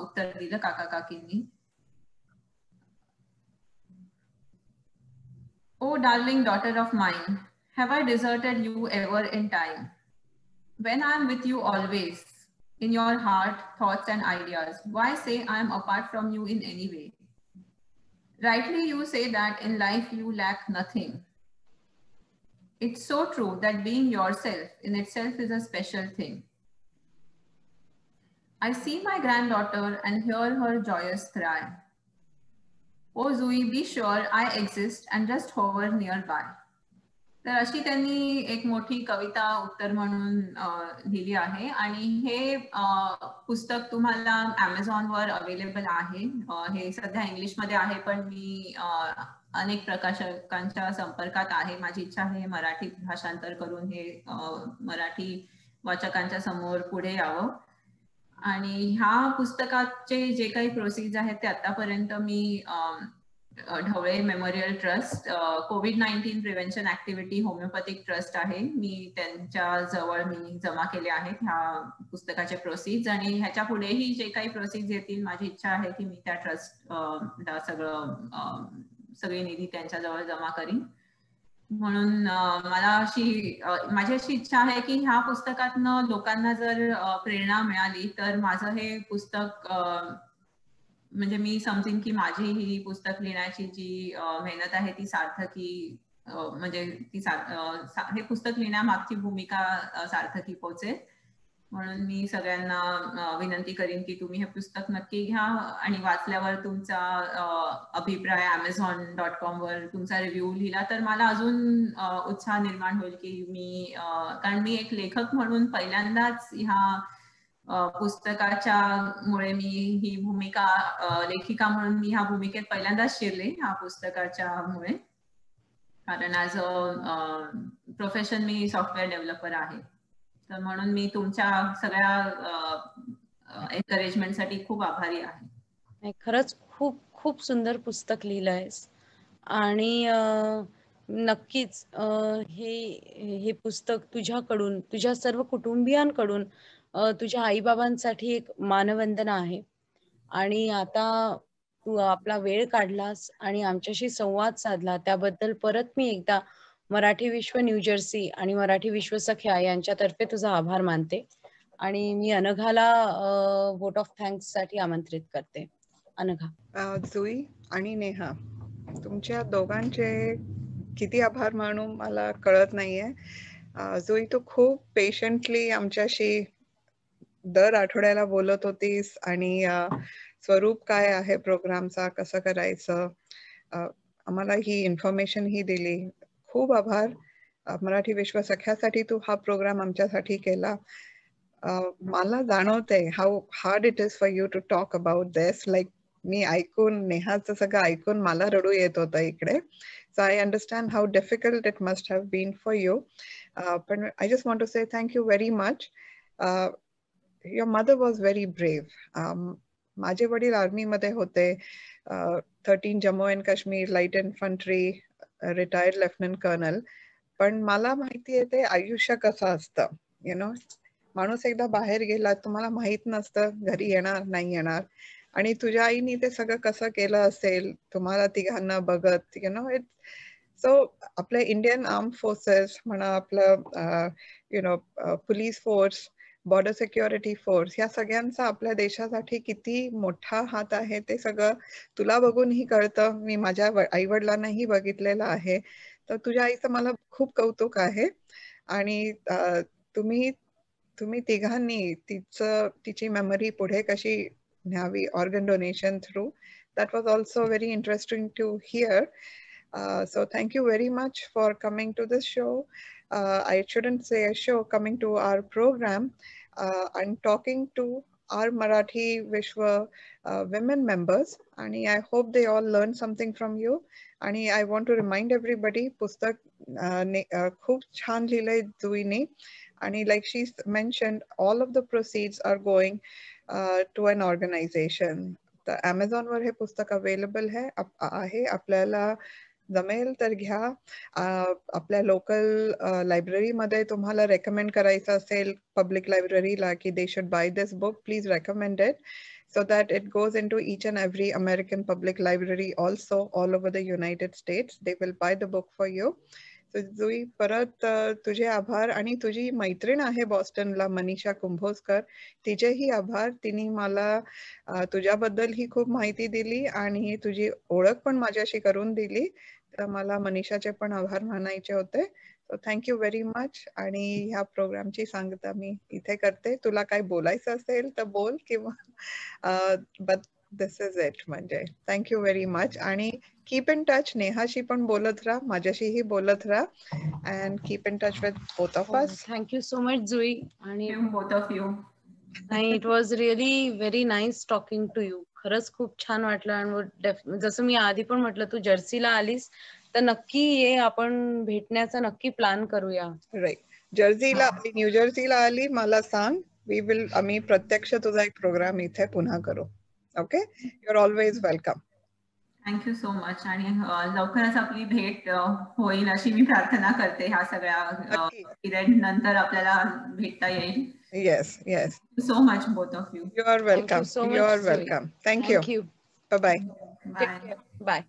उत्तर दिलं, काका काकींनी. Oh darling daughter of mine, have I deserted you ever in time? When I am with you always, in your heart, thoughts and ideas, why say I am apart from you in any way? Rightly you say that in life you lack nothing. It's so true that being yourself in itself is a special thing. I see my granddaughter and hear her joyous cry. Oh Zui, be sure I exist and just hover nearby. तर अशी त्यांनी एक मोठी कविता उत्तर म्हणून लिहिली आहे आणि हे पुस्तक तुम्हाला Amazonवर अवेलेबल आहे. हे सध्या इंग्लिशमध्ये आहे पण मी अनेक प्रकाशकांच्या संपर्कात आहे. माझी इच्छा आहे मराठी भाषांतर करून हे मराठी वाचकांच्या समोर पुढे यावं. आणि ह्या पुस्तकाचे जे काही प्रोसिड्स आहेत ते आतापर्यंत मी Dhawale memorial trust, COVID-19 prevention activity homoeopathic trust आहे, मी त्यांच्या जवळ मी जमा केले आहेत ह्या पुस्तकाचे प्रोसिड्स. आणि ह्याच्या पुढेही जे काही प्रोसिड्स येतील माझी इच्छा आहे की मी त्या ट्रस्ट सगळी निधी त्यांच्या जवळ जमा करीन. म्हणून माझी अशी इच्छा आहे की ह्या पुस्तकातनं लोकांना जर प्रेरणा मिळाली तर माझं हे पुस्तक म्हणजे मी समजेन की माझी ही पुस्तक लिहिण्याची जी मेहनत आहे ती सार्थकी, म्हणजे ती हे पुस्तक लिहिण्यामागची भूमिका सार्थकी पोहोचेल. म्हणून मी सगळ्यांना विनंती करीन की तुम्ही हे पुस्तक नक्की घ्या आणि वाचल्यावर तुमचा अभिप्राय Amazon.com वर तुमचा रिव्ह्यू लिहिला तर मला अजून उत्साह निर्माण होईल की कारण मी एक लेखक म्हणून पहिल्यांदाच ह्या पुस्तकाच्या मुळे मी ही भूमिका लेखिका म्हणून मी ह्या भूमिकेत पहिल्यांदाच शिरले ह्या पुस्तकाच्या मुळे. कारण as a profession me software developer आहे. तर म्हणून मी तुमच्या सगळ्या एन्करेजमेंटसाठी खूप आभारी आहे. खरंच खूप खूप सुंदर पुस्तक लिहिलं आहेस आणि नक्कीच हे पुस्तक तुझ्याकडून, तुझ्या सर्व कुटुंबियांकडून तुझ्या आईबाबांसाठी एक मानवंदना आहे. आणि आता तू आपला वेळ काढलास आणि आमच्याशी संवाद साधला त्याबद्दल परत मी एकदा मराठी विश्व न्यू जर्सी आणि मराठी विश्व सख्या यांच्यातर्फे तुझा आभार मानते आणि मी अनघाला व्होट ऑफ थँक्स साठी आमंत्रित करते. अनघा. जुई आणि नेहा, तुमच्या दोघांचे किती आभार मानू मला कळत नाहीये. जुई, तू खूप पेशंटली आमच्याशी दर आठवड्याला बोलत होतीस आणि स्वरूप काय आहे प्रोग्रामचा, कसं करायचं, आम्हाला ही इन्फॉर्मेशन ही दिली. खूप आभार. मराठी विश्व सख्यासाठी तू हा प्रोग्राम आमच्यासाठी केला. मला जाणवते how hard it is for you to talk about this. Like मी ऐकून, नेहाचं सगळं ऐकून मला रडू येत होतं इकडे. So I understand how difficult it must have been for you. But I just want to say thank you very much. Your mother was very brave. माझे वडील आर्मी मध्ये होते. 13 Jammu and Kashmir light infantry, retired lieutenant colonel. पण मला माहिती आहे ते आयुष्य कसं असतं. यु नो, माणूस एकदा बाहेर गेला तुम्हाला माहित नसतं घरी येणार नाही येणार. आणि तुझ्या आईनी ते सगळं कसं केलं असेल तुम्हाला तिघांना बघत. यु नो, इट सो आपलं इंडियन आर्म फोर्सेस म्हणा, आपलं you know police force, border security force, या सगळ्यांचा आपल्या देशासाठी किती मोठा हात आहे ते सगळं तुला बघूनही कळतं. मी माझ्या आई वडिलांनाही बघितलेलं आहे. तर तुझ्या आईचं मला खूप कौतुक आहे. आणि तुम्ही तुम्ही तिघांनी तिची मेमरी पुढे कशी न्यावी organ donation through, that was also very interesting to hear. So thank you very much for coming to this show. I shouldn't say a show, coming to our program and talking to our Marathi Vishwa women members. And I hope they all learned something from you. And I want to remind everybody, पुस्तक खूप छान लिहिलंय जुईने. And like she mentioned, all of the proceeds are going to an organization. तर Amazon वर हे पुस्तक available आहे. आपल्याला जमेल तर घ्या. आपल्या लोकल लायब्ररी मध्ये तुम्हाला रेकमेंड करायचं असेल पब्लिक लायब्ररीला की they should buy this book, please recommend it so that it goes into each and every American public library also all over the United States. They will buy the book for you. जुई, परत तुझे आभार. आणि तुझी मैत्रीण आहे बॉस्टनला, मनीषा कुंभोजकर, तिचेही आभार. तिने मला तुझ्याबद्दल ही खूप माहिती दिली आणि तुझी ओळख पण माझ्याशी करून दिली. तर मला मनीषाचे पण आभार मानायचे होते. So thank you very much. आणि ह्या प्रोग्रामची सांगता मी इथे करते. तुला काय बोलायचं असेल तर बोल, किंवा बट दिस इज इट. म्हणजे थँक्यू व्हेरी मच. आणि कीप इन टच. नेहाशी पण बोलत राहा, माझ्याशीही बोलत राहा. And keep in touch with both of us. Thank you so much Jui. आणि बोथ ऑफ यू. नाही, it was really very nice talking to you. खरंच खूप छान वाटलं. आणि जसं मी आधी पण म्हटलं, तू जर्सीला आलीस तर नक्की ये, आपण भेटण्याचा नक्की प्लॅन करूया. राईट. जर्सीला आली, न्यू जर्सीला आली, मला सांग. आम्ही प्रत्यक्ष तुझा एक प्रोग्राम इथे पुन्हा करू. Okay, you are always welcome. Thank you so much. आणि लवकरच आपली भेट होईल अशी मी प्रार्थना करते. ह्या सगळ्या पिरियड नंतर आपल्याला भेटता येईल. Yes, yes. Thank you so much, both of you. You are welcome. Thank you so much, You are Zoe. welcome. Thank you. Thank you. Bye-bye. Bye. Take care. Bye.